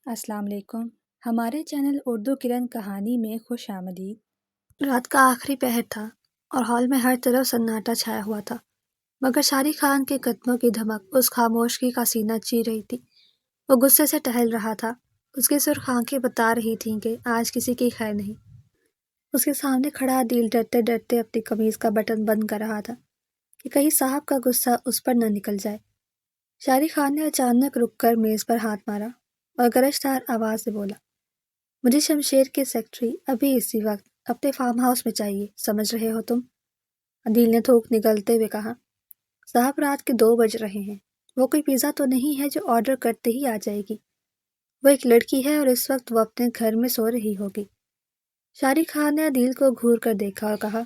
السلام علیکم۔ ہمارے چینل اردو کرن کہانی میں خوش آمدید۔ رات کا آخری پہر تھا اور ہال میں ہر طرف سناٹا چھایا ہوا تھا، مگر شاری خان کے قدموں کی دھمک اس خاموشی کا سینہ چیر رہی تھی۔ وہ غصے سے ٹہل رہا تھا، اس کی سرخ آنکھیں بتا رہی تھیں کہ آج کسی کی خیر نہیں۔ اس کے سامنے کھڑا عدیل ڈرتے ڈرتے اپنی قمیض کا بٹن بند کر رہا تھا کہ کہیں صاحب کا غصہ اس پر نہ نکل جائے۔ شاری خان نے اچانک رک کر میز پر ہاتھ مارا اور گرجدار آواز سے بولا، مجھے شمشیر کے سیکرٹری ابھی اسی وقت اپنے فارم ہاؤس میں چاہیے، سمجھ رہے ہو تم؟ عدیل نے تھوک نگلتے ہوئے کہا، صاحب رات کے 2 بج رہے ہیں، وہ کوئی پیزا تو نہیں ہے جو آرڈر کرتے ہی آ جائے گی۔ وہ ایک لڑکی ہے اور اس وقت وہ اپنے گھر میں سو رہی ہوگی۔ شاری خان نے عدیل کو گھور کر دیکھا اور کہا،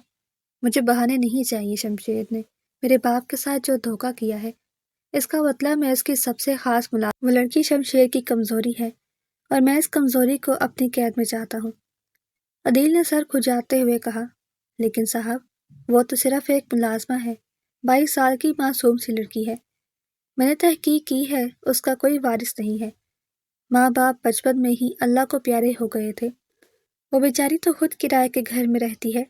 مجھے بہانے نہیں چاہیے، شمشیر نے میرے باپ کے ساتھ جو دھوکہ کیا ہے اس کا بدلہ میں اس کی سب سے خاص ملازم۔ وہ لڑکی شمشیر کی کمزوری ہے اور میں اس کمزوری کو اپنی قید میں چاہتا ہوں۔ عدیل نے سر کھجاتے ہوئے کہا، لیکن صاحب وہ تو صرف ایک ملازمہ ہے، 22 سال کی معصوم سی لڑکی ہے۔ میں نے تحقیق کی ہے، اس کا کوئی وارث نہیں ہے۔ ماں باپ بچپن میں ہی اللہ کو پیارے ہو گئے تھے، وہ بیچاری تو خود کرائے کے گھر میں رہتی ہے۔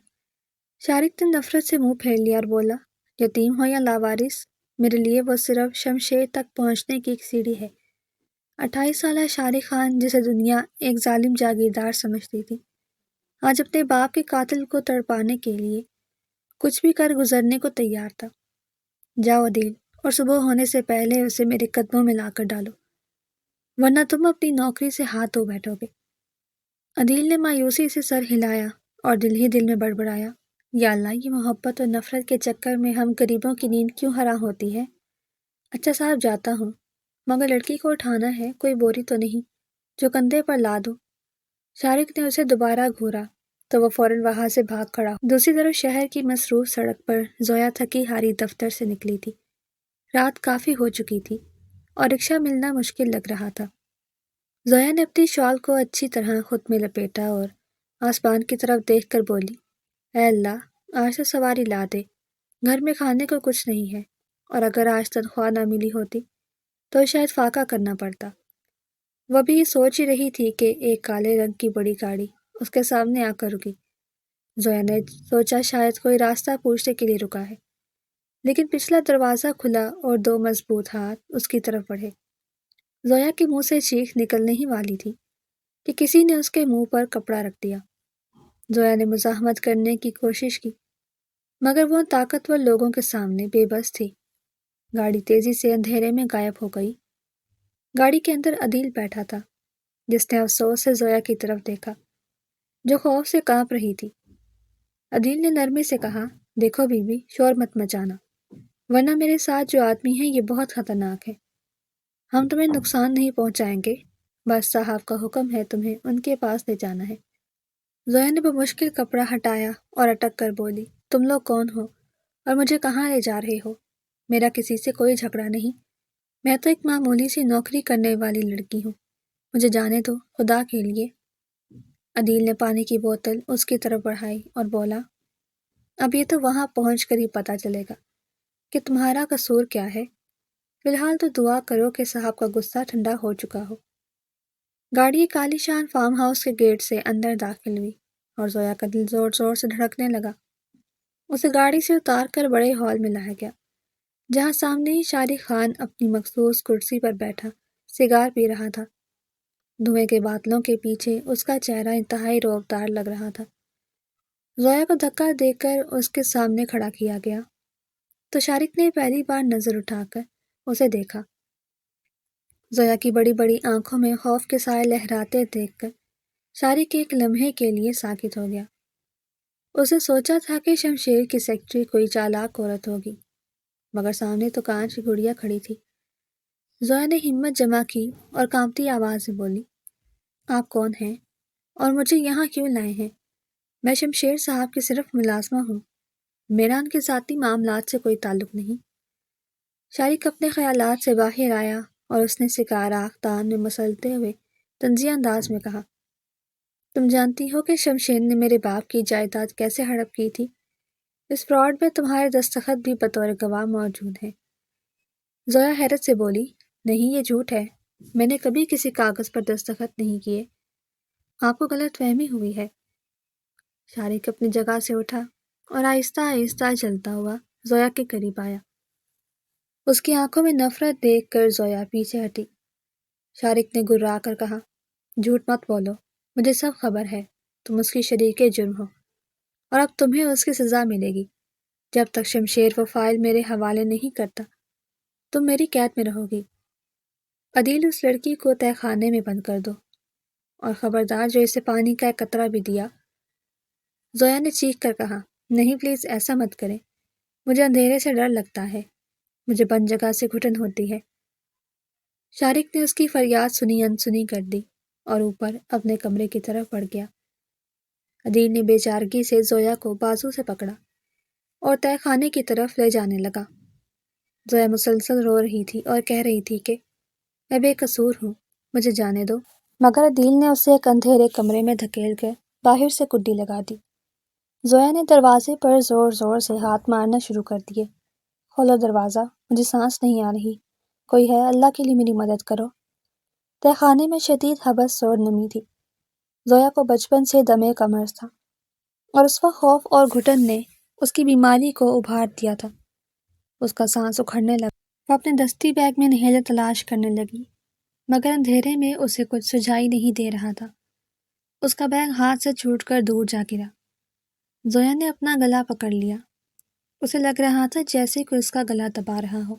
شارق نے نفرت سے منہ پھیر لیا اور بولا، یتیم ہو یا لاوارث، میرے لیے وہ صرف شمشیر تک پہنچنے کی ایک سیڑھی ہے۔ 28 سالہ شاری خان، جسے دنیا ایک ظالم جاگیردار سمجھتی تھی، آج اپنے باپ کے قاتل کو تڑپانے کے لیے کچھ بھی کر گزرنے کو تیار تھا۔ جاؤ عدیل، اور صبح ہونے سے پہلے اسے میرے قدموں میں لا کر ڈالو، ورنہ تم اپنی نوکری سے ہاتھ دھو بیٹھو گے۔ عدیل نے مایوسی سے سر ہلایا اور دل ہی دل میں بڑبڑایا، یا اللہ، یہ محبت اور نفرت کے چکر میں ہم غریبوں کی نیند کیوں حرام ہوتی ہے؟ اچھا صاحب، جاتا ہوں، مگر لڑکی کو اٹھانا ہے، کوئی بوری تو نہیں جو کندھے پر لا دوں۔ شارق نے اسے دوبارہ گھورا تو وہ فوراً وہاں سے بھاگ کھڑا۔ دوسری طرف شہر کی مصروف سڑک پر زویا تھکی ہاری دفتر سے نکلی تھی۔ رات کافی ہو چکی تھی اور رکشہ ملنا مشکل لگ رہا تھا۔ زویا نے اپنی شال کو اچھی طرح خود میں لپیٹا اور آسمان کی طرف دیکھ کر بولی، اے اللہ، آج تو سواری لا دے، گھر میں کھانے کو کچھ نہیں ہے، اور اگر آج تنخواہ نہ ملی ہوتی تو شاید فاقہ کرنا پڑتا۔ وہ بھی یہ سوچ ہی رہی تھی کہ ایک کالے رنگ کی بڑی گاڑی اس کے سامنے آ کر رکی۔ زویا نے سوچا شاید کوئی راستہ پوچھنے کے لیے رکا ہے، لیکن پچھلا دروازہ کھلا اور 2 مضبوط ہاتھ اس کی طرف بڑھے۔ زویا کے منہ سے چیخ نکلنے ہی والی تھی کہ کسی نے اس کے منہ پر کپڑا رکھ دیا۔ زویا نے مزاحمت کرنے کی کوشش کی، مگر وہ طاقتور لوگوں کے سامنے بے بس تھی۔ گاڑی تیزی سے اندھیرے میں غائب ہو گئی۔ گاڑی کے اندر عدیل بیٹھا تھا، جس نے افسوس سے زویا کی طرف دیکھا، جو خوف سے کانپ رہی تھی۔ عدیل نے نرمی سے کہا، دیکھو بی بی، شور مت مچانا، ورنہ میرے ساتھ جو آدمی ہے یہ بہت خطرناک ہے۔ ہم تمہیں نقصان نہیں پہنچائیں گے، بس صاحب کا حکم ہے تمہیں ان کے پاس لے جانا ہے۔ زویا نے بمشکل کپڑا ہٹایا اور اٹک کر بولی، تم لوگ کون ہو اور مجھے کہاں لے جا رہے ہو؟ میرا کسی سے کوئی جھگڑا نہیں، میں تو ایک معمولی سی نوکری کرنے والی لڑکی ہوں، مجھے جانے دو، خدا کے لیے۔ عدیل نے پانی کی بوتل اس کی طرف بڑھائی اور بولا، اب یہ تو وہاں پہنچ کر ہی پتہ چلے گا کہ تمہارا قصور کیا ہے، فی الحال تو دعا کرو کہ صاحب کا غصہ ٹھنڈا ہو چکا ہو۔ گاڑی ایک عالی شان فارم ہاؤس کے گیٹ سے اندر داخل ہوئی اور زویا کا دل زور زور سے دھڑکنے لگا۔ اسے گاڑی سے اتار کر بڑے ہال میں لایا گیا، جہاں سامنے ہی شاری خان اپنی مخصوص کرسی پر بیٹھا سگار پی رہا تھا۔ دھوئیں کے بادلوں کے پیچھے اس کا چہرہ انتہائی رعبدار لگ رہا تھا۔ زویا کو دھکا دے کر اس کے سامنے کھڑا کیا گیا تو شارق نے پہلی بار نظر اٹھا کر اسے دیکھا۔ زویا کی بڑی بڑی آنکھوں میں خوف کے سائے لہراتے دیکھ کر شارق ایک لمحے کے لیے ساکت ہو گیا۔ اسے سوچا تھا کہ شمشیر کی سیکرٹری کوئی چالاک عورت ہوگی، مگر سامنے تو کانچ کی گڑیا کھڑی تھی۔ زویا نے ہمت جمع کی اور کانپتی آواز سے بولی، آپ کون ہیں اور مجھے یہاں کیوں لائے ہیں؟ میں شمشیر صاحب کی صرف ملازمہ ہوں، میرا ان کے ذاتی معاملات سے کوئی تعلق نہیں۔ شارق اپنے خیالات سے باہر آیا اور اس نے سگار آنکھ تان میں مسلتے ہوئے طنزیہ انداز میں کہا، تم جانتی ہو کہ شمشیر نے میرے باپ کی جائیداد کیسے ہڑپ کی تھی؟ اس فراڈ میں تمہارے دستخط بھی بطور گواہ موجود ہیں۔ زویا حیرت سے بولی، نہیں، یہ جھوٹ ہے، میں نے کبھی کسی کاغذ پر دستخط نہیں کیے، آپ کو غلط فہمی ہوئی ہے۔ شارق اپنی جگہ سے اٹھا اور آہستہ آہستہ چلتا ہوا زویا کے قریب آیا۔ اس کی آنکھوں میں نفرت دیکھ کر زویا پیچھے ہٹی۔ شارق نے گررا کر کہا، جھوٹ مت بولو، مجھے سب خبر ہے، تم اس کی شریک جرم ہو، اور اب تمہیں اس کی سزا ملے گی۔ جب تک شمشیر وہ فائل میرے حوالے نہیں کرتا، تم میری قید میں رہو گی۔ عدیل، اس لڑکی کو تہہ خانے میں بند کر دو، اور خبردار جو اسے پانی کا ایک قطرہ بھی دیا۔ زویا نے چیخ کر کہا، نہیں پلیز ایسا مت کریں، مجھے اندھیرے سے ڈر لگتا ہے، مجھے بند جگہ سے گھٹن ہوتی ہے۔ شارق نے اس کی فریاد سنی انسنی کر دی اور اوپر اپنے کمرے کی طرف بڑھ گیا۔ عدیل نے بے چارگی سے زویا کو بازو سے پکڑا اور تہہ خانے کی طرف لے جانے لگا۔ زویا مسلسل رو رہی تھی اور کہہ رہی تھی کہ میں بے قصور ہوں، مجھے جانے دو، مگر عدیل نے اسے ایک اندھیرے کمرے میں دھکیل کر باہر سے کڈی لگا دی۔ زویا نے دروازے پر زور زور سے ہاتھ مارنا شروع کر دیے۔ کھولو دروازہ، مجھے سانس نہیں آ رہی، کوئی ہے، اللہ کے لیے میری مدد کرو۔ تہہ خانے میں شدید حبس اور نمی تھی۔ زویا کو بچپن سے دمے کا مرض تھا، اور اس وقت خوف اور گھٹن نے اس کی بیماری کو ابھار دیا تھا۔ اس کا سانس اکھڑنے لگا۔ وہ اپنے دستی بیگ میں انہیلر تلاش کرنے لگی، مگر اندھیرے میں اسے کچھ سجائی نہیں دے رہا تھا۔ اس کا بیگ ہاتھ سے چھوٹ کر دور جا گرا۔ زویا نے اپنا گلا پکڑ لیا۔ اسے لگ رہا تھا جیسے کوئی اس کا گلا دبا رہا ہو۔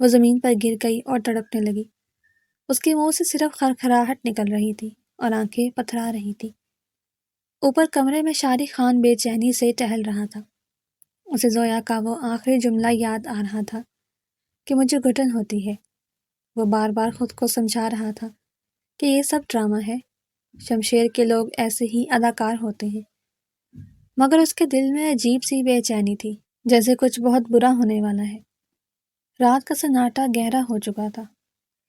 وہ زمین پر گر گئی اور تڑپنے لگی۔ اس کے منہ سے صرف خرخراہٹ نکل رہی تھی اور آنکھیں پتھرا رہی تھی۔ اوپر کمرے میں شارق خان بے چینی سے ٹہل رہا تھا۔ اسے زویا کا وہ آخری جملہ یاد آ رہا تھا کہ مجھے گھٹن ہوتی ہے۔ وہ بار بار خود کو سمجھا رہا تھا کہ یہ سب ڈرامہ ہے، شمشیر کے لوگ ایسے ہی اداکار ہوتے ہیں، مگر اس کے دل میں عجیب سی بے چینی تھی، جیسے کچھ بہت برا ہونے والا ہے۔ رات کا سناٹا گہرا ہو چکا تھا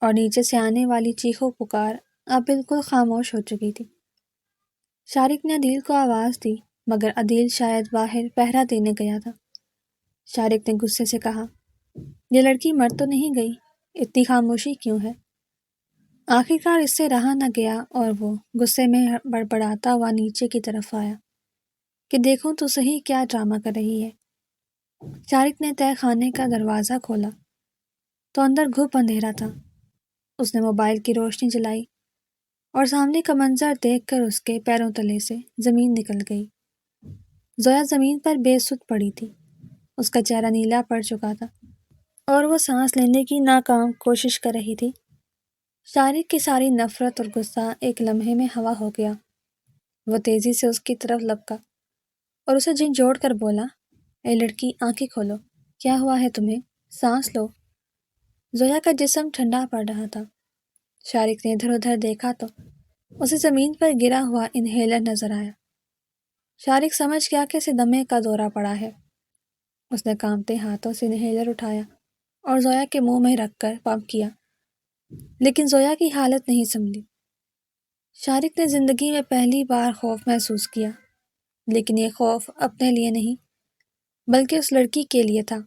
اور نیچے سے آنے والی چیخو پکار اب بالکل خاموش ہو چکی تھی۔ شارق نے عدیل کو آواز دی، مگر عدیل شاید باہر پہرا دینے گیا تھا۔ شارق نے غصے سے کہا، یہ لڑکی مر تو نہیں گئی، اتنی خاموشی کیوں ہے؟ آخرکار اس سے رہا نہ گیا اور وہ غصے میں بڑبڑاتا ہوا نیچے کی طرف آیا کہ دیکھوں تو صحیح کیا ڈرامہ کر رہی ہے۔ شارق نے تہہ خانے کا دروازہ کھولا تو اندر گھپ اندھیرا تھا۔ اس نے موبائل کی روشنی جلائی اور سامنے کا منظر دیکھ کر اس کے پیروں تلے سے زمین نکل گئی۔ زویا زمین پر بے سدھ پڑی تھی۔ اس کا چہرہ نیلا پڑ چکا تھا اور وہ سانس لینے کی ناکام کوشش کر رہی تھی۔ شارق کی ساری نفرت اور غصہ ایک لمحے میں ہوا ہو گیا۔ وہ تیزی سے اس کی طرف لپکا اور اسے جھنجھوڑ کر بولا، اے لڑکی، آنکھیں کھولو، کیا ہوا ہے تمہیں؟ سانس لو۔ زویا کا جسم ٹھنڈا پڑ رہا تھا۔ شارق نے ادھر ادھر دیکھا تو اسے زمین پر گرا ہوا انہیلر نظر آیا۔ شارق سمجھ گیا کہ اسے دمے کا دورہ پڑا ہے۔ اس نے کانپتے ہاتھوں سے انہیلر اٹھایا اور زویا کے منہ میں رکھ کر پمپ کیا، لیکن زویا کی حالت نہیں سنبھلی۔ شارق نے زندگی میں پہلی بار خوف محسوس کیا، لیکن یہ خوف اپنے لیے نہیں بلکہ اس لڑکی کے لیے تھا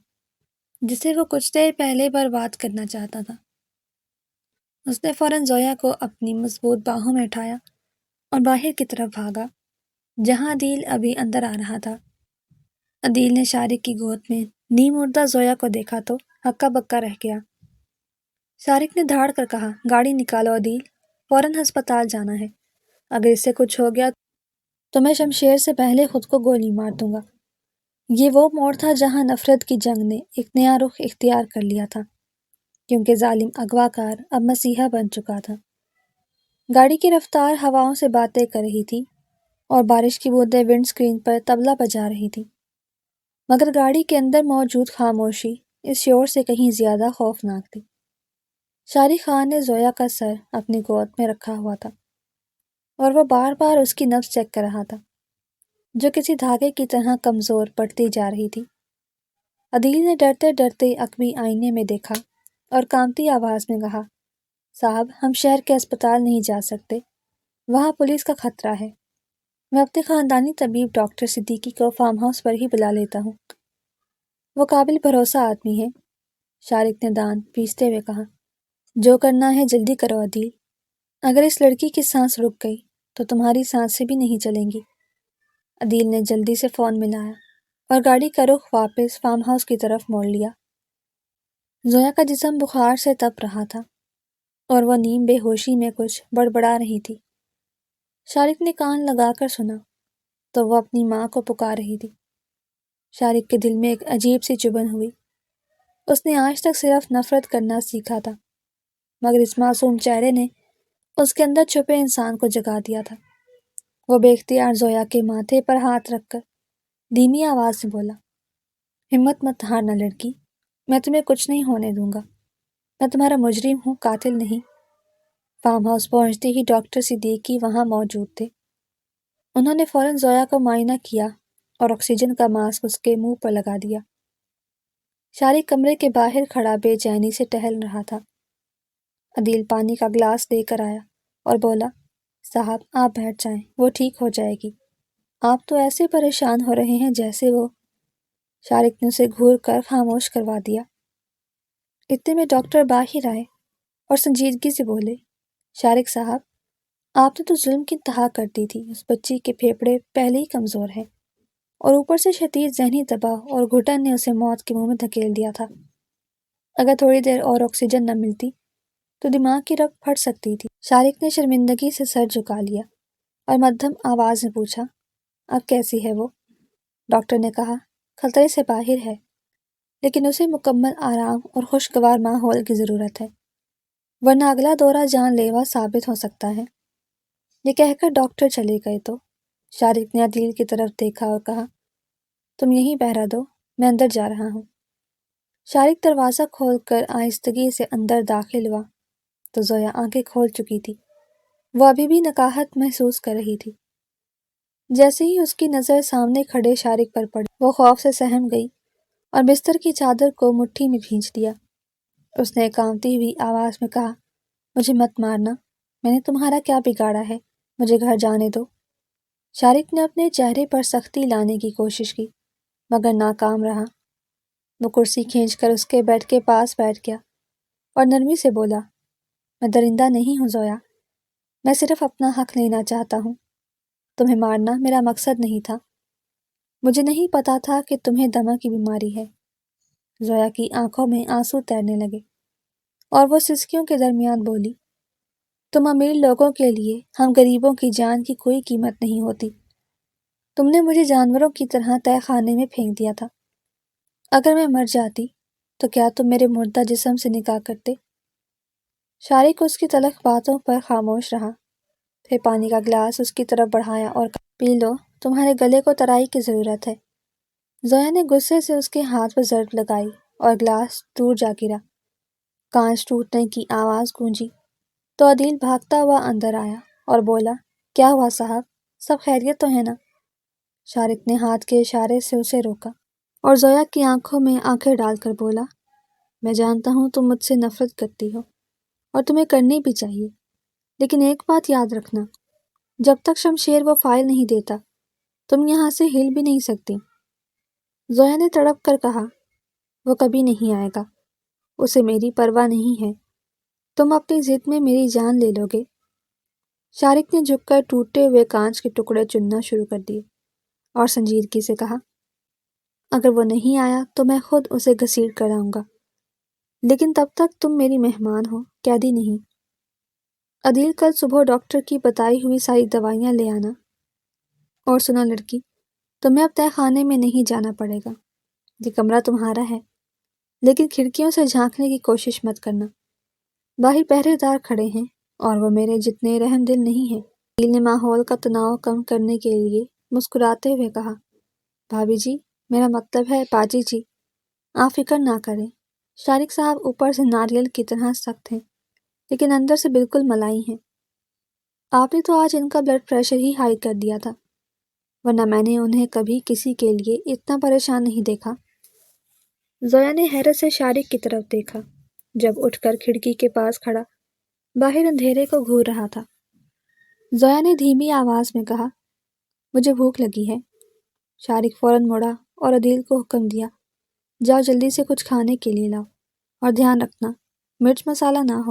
جسے وہ کچھ دیر پہلے برباد کرنا چاہتا تھا۔ اس نے فوراً زویا کو اپنی مضبوط باہوں میں اٹھایا اور باہر کی طرف بھاگا، جہاں عدیل ابھی اندر آ رہا تھا۔ عدیل نے شارق کی گود میں نیم مردہ زویا کو دیکھا تو ہکا بکا رہ گیا۔ شارق نے دھاڑ کر کہا، گاڑی نکالو عدیل، فوراً ہسپتال جانا ہے، اگر اس سے کچھ ہو گیا تو میں شمشیر سے پہلے خود کو گولی مار دوں گا۔ یہ وہ موڑ تھا جہاں نفرت کی جنگ نے ایک نیا رخ اختیار کر لیا تھا، کیونکہ ظالم اغواکار اب مسیحا بن چکا تھا۔ گاڑی کی رفتار ہواؤں سے باتیں کر رہی تھی اور بارش کی بوندیں ونڈ اسکرین پر طبلہ بجا رہی تھی، مگر گاڑی کے اندر موجود خاموشی اس شور سے کہیں زیادہ خوفناک تھی۔ شارق خان نے زویا کا سر اپنی گود میں رکھا ہوا تھا اور وہ بار بار اس کی نبض چیک کر رہا تھا، جو کسی دھاگے کی طرح کمزور پڑتی جا رہی تھی۔ عدیل نے ڈرتے ڈرتے عقبی آئینے میں دیکھا اور کانپتی آواز میں کہا، صاحب، ہم شہر کے اسپتال نہیں جا سکتے، وہاں پولیس کا خطرہ ہے، میں اپنے خاندانی طبیب ڈاکٹر صدیقی کو فارم ہاؤس پر ہی بلا لیتا ہوں، وہ قابل بھروسہ آدمی ہے۔ شارق نے دانت پیستے ہوئے کہا، جو کرنا ہے جلدی کرو عدیل، اگر اس لڑکی کی سانس رک گئی تو تمہاری سانسیں بھی نہیں چلیں گی۔ عدیل نے جلدی سے فون ملایا اور گاڑی کا رخ واپس فارم ہاؤس کی طرف موڑ لیا۔ زویا کا جسم بخار سے تپ رہا تھا اور وہ نیم بے ہوشی میں کچھ بڑبڑا رہی تھی۔ شارق نے کان لگا کر سنا تو وہ اپنی ماں کو پکار رہی تھی۔ شارق کے دل میں ایک عجیب سی چبھن ہوئی۔ اس نے آج تک صرف نفرت کرنا سیکھا تھا، مگر اس معصوم چہرے نے اس کے اندر چھپے انسان کو جگا دیا تھا۔ وہ بے اختیار زویا کے ماتھے پر ہاتھ رکھ کر دھیمی آواز سے بولا، ہمت مت ہارنا لڑکی، میں تمہیں کچھ نہیں ہونے دوں گا، میں تمہارا مجرم ہوں، قاتل نہیں۔ فارم ہاؤس پہنچتے ہی ڈاکٹر صدیقی وہاں موجود تھے۔ انہوں نے فوراً زویا کو معائنہ کیا اور آکسیجن کا ماسک اس کے منہ پر لگا دیا۔ شارق کمرے کے باہر کھڑا بے چینی سے ٹہل رہا تھا۔ عدیل پانی کا گلاس لے کر آیا اور بولا، صاحب آپ بیٹھ جائیں، وہ ٹھیک ہو جائے گی، آپ تو ایسے پریشان ہو رہے ہیں جیسے وہ۔ شارق نے اسے گھور کر خاموش کروا دیا۔ اتنے میں ڈاکٹر باہر آئے اور سنجیدگی سے بولے، شارق صاحب، آپ نے تو ظلم کی انتہا کر دی تھی، اس بچی کے پھیپھڑے پہلے ہی کمزور ہیں اور اوپر سے شدید ذہنی دباؤ اور گھٹن نے اسے موت کے منہ میں دھکیل دیا تھا۔ اگر تھوڑی دیر اور آکسیجن نہ ملتی تو دماغ کی رگ پھٹ سکتی تھی۔ شارق نے شرمندگی سے سر جھکا لیا اور مدھم آواز میں پوچھا، اب کیسی ہے وہ؟ ڈاکٹر نے کہا، خطرے سے باہر ہے، لیکن اسے مکمل آرام اور خوشگوار ماحول کی ضرورت ہے، ورنہ اگلا دورہ جان لیوا ثابت ہو سکتا ہے۔ یہ کہہ کر ڈاکٹر چلے گئے تو شارق نے عدیل کی طرف دیکھا اور کہا، تم یہیں پہرا دو، میں اندر جا رہا ہوں۔ شارق دروازہ کھول کر آہستگی سے اندر داخل ہوا تو زویا آنکھیں کھول چکی تھی۔ وہ ابھی بھی نکاہت محسوس کر رہی تھی۔ جیسے ہی اس کی نظر سامنے کھڑے شارق پر پڑی، وہ خوف سے سہم گئی اور بستر کی چادر کو مٹھی میں بھینچ دیا۔ اس نے کانپتی ہوئی آواز میں کہا، مجھے مت مارنا، میں نے تمہارا کیا بگاڑا ہے، مجھے گھر جانے دو۔ شارق نے اپنے چہرے پر سختی لانے کی کوشش کی مگر ناکام رہا۔ وہ کرسی کھینچ کر اس کے بیڈ کے پاس بیٹھ گیا اور نرمی سے بولا، میں درندہ نہیں ہوں زویا، میں صرف اپنا حق لینا چاہتا ہوں، تمہیں مارنا میرا مقصد نہیں تھا، مجھے نہیں پتا تھا کہ تمہیں دمہ کی بیماری ہے۔ زویا کی آنکھوں میں آنسو تیرنے لگے اور وہ سسکیوں کے درمیان بولی، تم امیر لوگوں کے لیے ہم غریبوں کی جان کی کوئی قیمت نہیں ہوتی، تم نے مجھے جانوروں کی طرح تہہ خانے میں پھینک دیا تھا، اگر میں مر جاتی تو کیا تم میرے مردہ جسم سے نکاح کرتے؟ شارق اس کی تلخ باتوں پر خاموش رہا، پھر پانی کا گلاس اس کی طرف بڑھایا اور کہا، پی لو، تمہارے گلے کو ترائی کی ضرورت ہے۔ زویا نے غصے سے اس کے ہاتھ پر ضرب لگائی اور گلاس دور جا گرا۔ کانچ ٹوٹنے کی آواز گونجی تو عدیل بھاگتا ہوا اندر آیا اور بولا، کیا ہوا صاحب، سب خیریت تو ہے نا؟ شارق نے ہاتھ کے اشارے سے اسے روکا اور زویا کی آنکھوں میں آنکھیں ڈال کر بولا، میں جانتا ہوں تم مجھ سے نفرت کرتی ہو اور تمہیں کرنی بھی چاہیے، لیکن ایک بات یاد رکھنا، جب تک شمشیر وہ فائل نہیں دیتا تم یہاں سے ہل بھی نہیں سکتی۔ زویا نے تڑپ کر کہا، وہ کبھی نہیں آئے گا، اسے میری پرواہ نہیں ہے، تم اپنی ضد میں میری جان لے لو گے۔ شارق نے جھک کر ٹوٹے ہوئے کانچ کے ٹکڑے چننا شروع کر دیے اور سنجیدگی سے کہا، اگر وہ نہیں آیا تو میں خود اسے گھسیٹ کر آؤں گا، لیکن تب تک تم میری مہمان ہو، قیدی نہیں۔ عدیل، کل صبح ڈاکٹر کی بتائی ہوئی ساری دوائیاں لے آنا، اور سنا لڑکی، تمہیں اب تہہ خانے میں نہیں جانا پڑے گا، یہ کمرہ تمہارا ہے، لیکن کھڑکیوں سے جھانکنے کی کوشش مت کرنا، باہر پہرے دار کھڑے ہیں اور وہ میرے جتنے رحم دل نہیں ہیں۔ عدیل نے ماحول کا تناؤ کم کرنے کے لیے مسکراتے ہوئے کہا، بھابھی جی، میرا مطلب ہے باجی جی، آپ فکر نہ کریں، شارق صاحب اوپر سے ناریل کی طرح سخت ہیں لیکن اندر سے بالکل ملائی ہیں، آپ نے تو آج ان کا بلڈ پریشر ہی ہائی کر دیا تھا، ورنہ میں نے انہیں کبھی کسی کے لیے اتنا پریشان نہیں دیکھا۔ زویا نے حیرت سے شارق کی طرف دیکھا جب اٹھ کر کھڑکی کے پاس کھڑا باہر اندھیرے کو گھور رہا تھا۔ زویا نے دھیمی آواز میں کہا، مجھے بھوک لگی ہے۔ شارق فوراً مڑا اور عدیل کو حکم دیا، جاؤ جلدی سے کچھ کھانے کے لیے لاؤ اور دھیان رکھنا مرچ مسالہ نہ ہو۔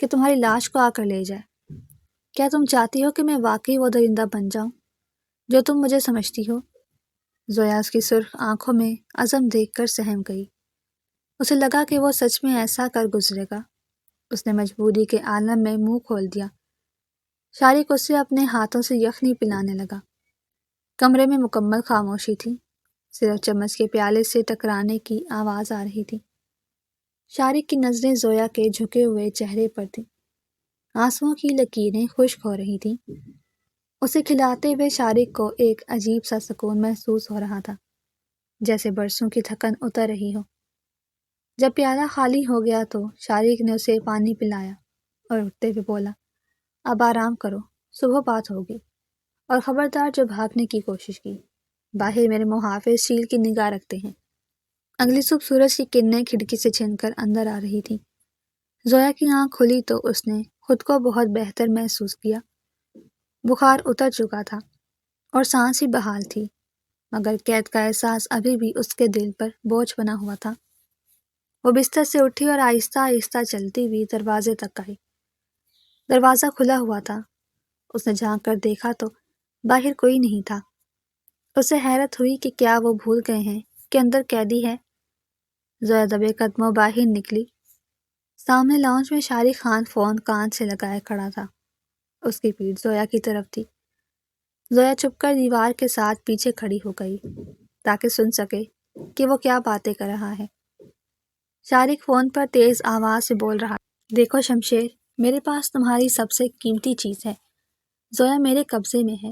کہ تمہاری لاش کو آ کر لے جائے۔ کیا تم چاہتی ہو کہ میں واقعی وہ درندہ بن جاؤں جو تم مجھے سمجھتی ہو؟ زویا اس کی سرخ آنکھوں میں عزم دیکھ کر سہم گئی۔ اسے لگا کہ وہ سچ میں ایسا کر گزرے گا۔ اس نے مجبوری کے عالم میں منہ کھول دیا۔ شارق اسے اپنے ہاتھوں سے یخنی پلانے لگا۔ کمرے میں مکمل خاموشی تھی، صرف چمچ کے پیالے سے ٹکرانے کی آواز آ رہی تھی۔ شارق کی نظریں زویا کے جھکے ہوئے چہرے پر تھیں۔ آنسوؤں کی لکیریں خشک ہو رہی تھیں۔ اسے کھلاتے ہوئے شارق کو ایک عجیب سا سکون محسوس ہو رہا تھا، جیسے برسوں کی تھکن اتر رہی ہو۔ جب پیالہ خالی ہو گیا تو شارق نے اسے پانی پلایا اور اٹھتے ہوئے بولا، اب آرام کرو، صبح بات ہوگی، اور خبردار جو بھاگنے کی کوشش کی، باہر میرے محافظ شیل کی نگاہ رکھتے ہیں۔ اگلی صبح سورج کی کرنیں کھڑکی سے چھن کر اندر آ رہی تھیں۔ زویا کی آنکھ کھلی تو اس نے خود کو بہت بہتر محسوس کیا۔ بخار اتر چکا تھا اور سانس بھی بحال تھی، مگر قید کا احساس ابھی بھی اس کے دل پر بوجھ بنا ہوا تھا۔ وہ بستر سے اٹھی اور آہستہ آہستہ چلتی ہوئی دروازے تک آئی۔ دروازہ کھلا ہوا تھا۔ اس نے جھانک کر دیکھا تو باہر کوئی نہیں تھا۔ اسے حیرت ہوئی کہ کیا وہ بھول گئے ہیں کہ اندر قیدی ہے۔ زویا دبے قدموں باہر نکلی۔ سامنے لاؤنج میں شارق خان فون کان سے لگائے کھڑا تھا۔ اس کی پیٹھ زویا کی طرف تھی۔ زویا چھپ کر دیوار کے ساتھ پیچھے کھڑی ہو گئی تاکہ سن سکے کہ وہ کیا باتیں کر رہا ہے۔ شارق فون پر تیز آواز سے بول رہا، دیکھو شمشیر، میرے پاس تمہاری سب سے قیمتی چیز ہے۔ زویا میرے قبضے میں ہے۔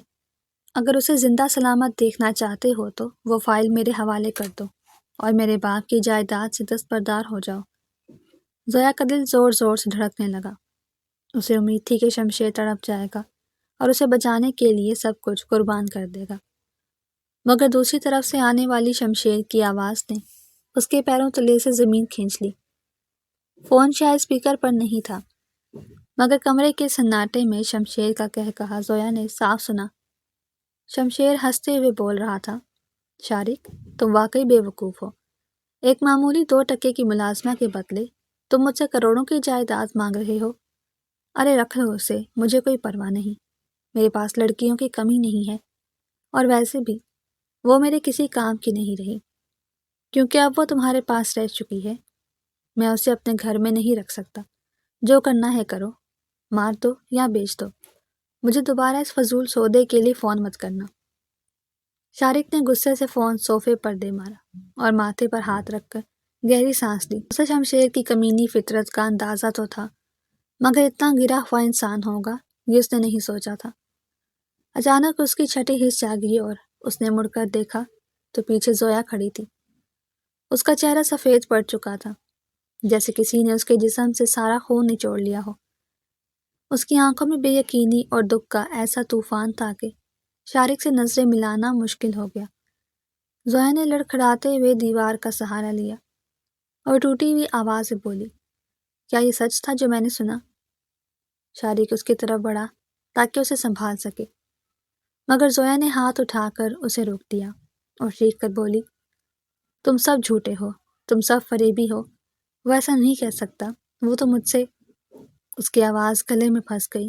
اگر اسے زندہ سلامت دیکھنا چاہتے ہو تو وہ فائل میرے حوالے کر دو اور میرے باپ کی جائیداد سے دستبردار ہو جاؤ۔ زویا کا دل زور زور سے دھڑکنے لگا۔ اسے امید تھی کہ شمشیر تڑپ جائے گا اور اسے بچانے کے لیے سب کچھ قربان کر دے گا، مگر دوسری طرف سے آنے والی شمشیر کی آواز نے اس کے پیروں تلے سے زمین کھینچ لی۔ فون شاید اسپیکر پر نہیں تھا، مگر کمرے کے سناٹے میں شمشیر کا قہقہا زویا نے صاف سنا۔ شمشیر ہنستے ہوئے بول رہا تھا، شارق، تم واقعی بے وقوف ہو۔ ایک معمولی 2 ٹکے کی ملازمہ کے بدلے تم مجھ سے کروڑوں کی جائیداد مانگ رہے ہو۔ ارے رکھ لو اسے، مجھے کوئی پرواہ نہیں۔ میرے پاس لڑکیوں کی کمی نہیں ہے، اور ویسے بھی وہ میرے کسی کام کی نہیں رہی، کیونکہ اب وہ تمہارے پاس رہ چکی ہے۔ میں اسے اپنے گھر میں نہیں رکھ سکتا۔ جو کرنا ہے کرو، مار دو یا بیچ دو، مجھے دوبارہ اس فضول سودے کے لیے فون مت کرنا۔ شارق نے غصے سے فون صوفے پر دے مارا اور ماتھے پر ہاتھ رکھ کر گہری سانس لی۔ اسے شمشیر کی کمینی فطرت کا اندازہ تو تھا، مگر اتنا گرا ہوا انسان ہوگا یہ اس نے نہیں سوچا تھا۔ اچانک اس کی چھٹی حس جاگی اور اس نے مڑ کر دیکھا تو پیچھے زویا کھڑی تھی۔ اس کا چہرہ سفید پڑ چکا تھا، جیسے کسی نے اس کے جسم سے سارا خون نچوڑ لیا ہو۔ اس کی آنکھوں میں بے یقینی اور دکھ کا ایسا طوفان تھا کہ شارق سے نظریں ملانا مشکل ہو گیا۔ زویا نے لڑکھڑاتے ہوئے دیوار کا سہارا لیا اور ٹوٹی ہوئی آواز سے بولی، کیا یہ سچ تھا جو میں نے سنا؟ شارق اس کی طرف بڑھا تاکہ اسے سنبھال سکے، مگر زویا نے ہاتھ اٹھا کر اسے روک دیا اور چیخ کر بولی، تم سب جھوٹے ہو، تم سب فریبی ہو، وہ ایسا نہیں کہہ سکتا، وہ تو مجھ سے۔ اس کی آواز گلے میں پھنس گئی۔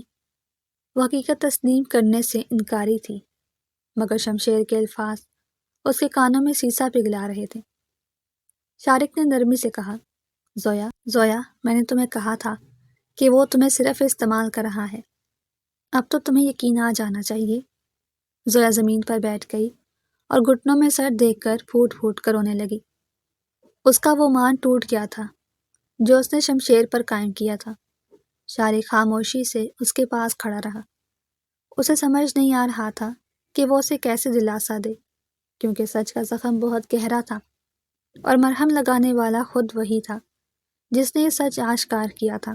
وہ حقیقت تسلیم کرنے سے انکاری تھی، مگر شمشیر کے الفاظ اس کے کانوں میں سیسا پگھلا رہے تھے۔ شارق نے نرمی سے کہا، زویا، میں نے تمہیں کہا تھا کہ وہ تمہیں صرف استعمال کر رہا ہے۔ اب تو تمہیں یقین آ جانا چاہیے۔ زویا زمین پر بیٹھ گئی اور گھٹنوں میں سر دیکھ کر پھوٹ پھوٹ کر رونے لگی۔ اس کا وہ مان ٹوٹ گیا تھا جو اس نے شمشیر پر قائم کیا تھا۔ شارق خاموشی سے اس کے پاس کھڑا رہا۔ اسے سمجھ نہیں آ رہا تھا کہ وہ اسے کیسے دلاسا دے، کیونکہ سچ کا زخم بہت گہرا تھا اور مرہم لگانے والا خود وہی تھا جس نے یہ سچ آشکار کیا تھا۔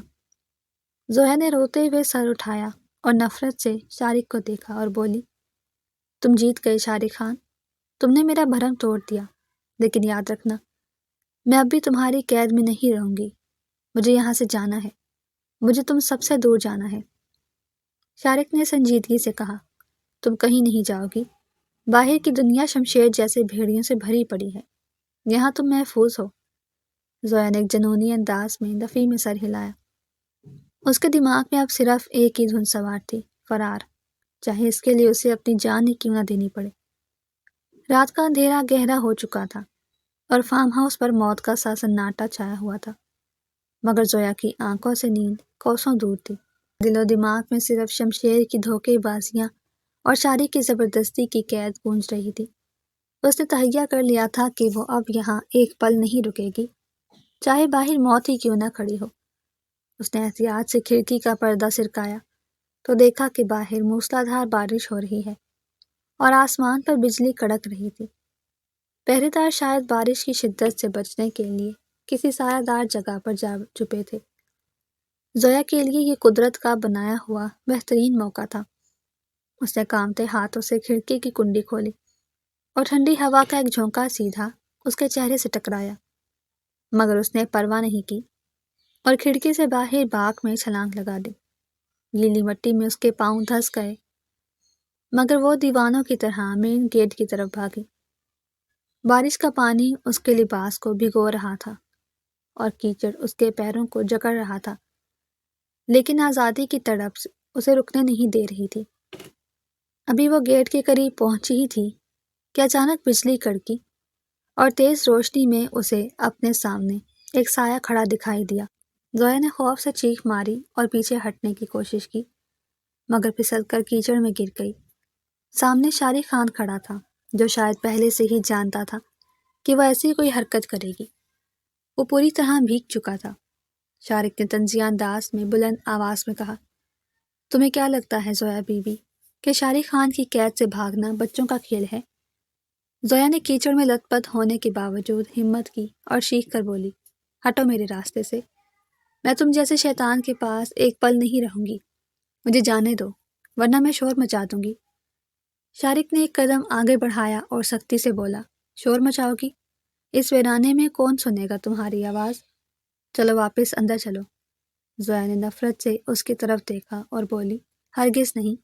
زویا نے روتے ہوئے سر اٹھایا اور نفرت سے شارق کو دیکھا اور بولی، تم جیت گئے شارق خان، تم نے میرا بھرم توڑ دیا، لیکن یاد رکھنا، میں اب بھی تمہاری قید میں نہیں رہوں گی۔ مجھے یہاں سے جانا ہے، مجھے تم سب سے دور جانا ہے۔ شارق نے سنجیدگی سے کہا، تم کہیں نہیں جاؤ گی۔ باہر کی دنیا شمشیر جیسے بھیڑیوں سے بھری پڑی ہے، یہاں تم محفوظ ہو۔ زویا نے ایک جنونی انداز میں دفی میں سر ہلایا۔ اس کے دماغ میں اب صرف ایک ہی دھن سوار تھی، فرار، چاہے اس کے لیے اسے اپنی جان ہی کیوں نہ دینی پڑے۔ رات کا اندھیرا گہرا ہو چکا تھا اور فارم ہاؤس پر موت کا سا سناٹا چھایا ہوا تھا، مگر زویا کی آنکھوں سے نیند کوسوں دور تھی۔ دل و دماغ میں صرف شمشیر کی دھوکے بازیاں اور شاری کی زبردستی کی قید گونج رہی تھی۔ اس نے تہیہ کر لیا تھا کہ وہ اب یہاں ایک پل نہیں رکے گی، چاہے باہر موت ہی کیوں نہ کھڑی ہو۔ اس نے احتیاط سے کھڑکی کا پردہ سرکایا تو دیکھا کہ باہر موسلادھار بارش ہو رہی ہے اور آسمان پر بجلی کڑک رہی تھی۔ پہرے دار شاید بارش کی شدت سے بچنے کے لیے کسی سایہ دار جگہ پر جا چھپے تھے۔ زویا کے لیے یہ قدرت کا بنایا ہوا بہترین موقع تھا۔ اس نے کانپتے ہاتھوں سے کھڑکی کی کنڈی کھولی اور ٹھنڈی ہوا کا ایک جھونکا سیدھا اس کے چہرے سے ٹکرایا، مگر اس نے پرواہ نہیں کی اور کھڑکی سے باہر باغ میں چھلانگ لگا دی۔ گیلی مٹی میں اس کے پاؤں دھس گئے، مگر وہ دیوانوں کی طرح مین گیٹ کی طرف بھاگی۔ بارش کا پانی اس کے لباس کو بھگو رہا تھا اور کیچڑ اس کے پیروں کو جکڑ رہا تھا، لیکن آزادی کی تڑپ اسے رکنے نہیں دے رہی تھی۔ ابھی وہ گیٹ کے قریب پہنچی ہی تھی کہ اچانک بجلی کڑکی اور تیز روشنی میں اسے اپنے سامنے ایک سایہ کھڑا دکھائی دیا۔ زویا نے خوف سے چیخ ماری اور پیچھے ہٹنے کی کوشش کی، مگر پھسل کر کیچڑ میں گر گئی۔ سامنے شارق خان کھڑا تھا، جو شاید پہلے سے ہی جانتا تھا کہ وہ ایسی کوئی حرکت کرے گی۔ وہ پوری طرح بھیگ چکا تھا۔ شارق نے طنزیہ انداز میں بلند آواز میں کہا، تمہیں کیا لگتا ہے زویا بی بی کہ شارق خان کی قید سے بھاگنا بچوں کا کھیل ہے؟ زویا نے کیچڑ میں لت پت ہونے کے باوجود ہمت کی اور چیخ کر بولی، ہٹو میرے راستے سے، میں تم جیسے شیطان کے پاس ایک پل نہیں رہوں گی، مجھے جانے دو ورنہ میں شور مچا دوں گی۔ شارق نے ایک قدم آگے بڑھایا اور سختی سے بولا، شور مچاؤ گی؟ اس ویرانے میں کون سنے گا تمہاری آواز؟ چلو واپس اندر چلو۔ زویا نے نفرت سے اس کی طرف دیکھا اور بولی، ہرگز نہیں،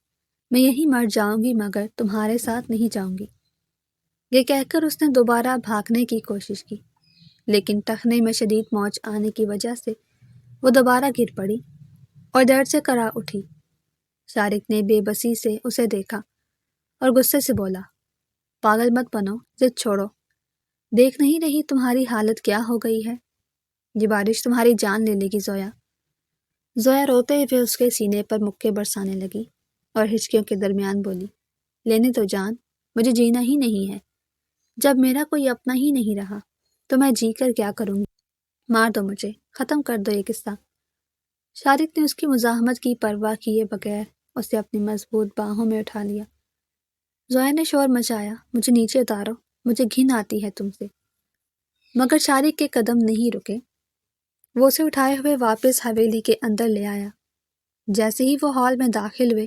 میں یہیں مر جاؤں گی مگر تمہارے ساتھ نہیں جاؤں گی۔ یہ کہہ کر اس نے دوبارہ بھاگنے کی کوشش کی، لیکن ٹخنے میں شدید موچ آنے کی وجہ سے وہ دوبارہ گر پڑی اور درد سے کرا اٹھی۔ شارق نے بے بسی سے اسے دیکھا اور غصے سے بولا، پاگل مت بنو، ضد چھوڑو، دیکھ نہیں رہی تمہاری حالت کیا ہو گئی ہے؟ یہ بارش تمہاری جان لے لے گی زویا۔ زویا روتے ہوئے اس کے سینے پر مکے برسانے لگی اور ہچکیوں کے درمیان بولی، لینے تو جان، مجھے جینا ہی نہیں ہے۔ جب میرا کوئی اپنا ہی نہیں رہا تو میں جی کر کیا کروں گی؟ مار دو مجھے، ختم کر دو یہ قصہ۔ شارق نے اس کی مزاحمت کی پرواہ کیے بغیر اسے اپنی مضبوط باہوں میں اٹھا لیا۔ زویا نے شور مچایا، مجھے نیچے اتارو، مجھے گھن آتی ہے تم سے۔ مگر شارق کے قدم نہیں رکے۔ وہ اسے اٹھائے ہوئے واپس حویلی کے اندر لے آیا۔ جیسے ہی وہ ہال میں داخل ہوئے،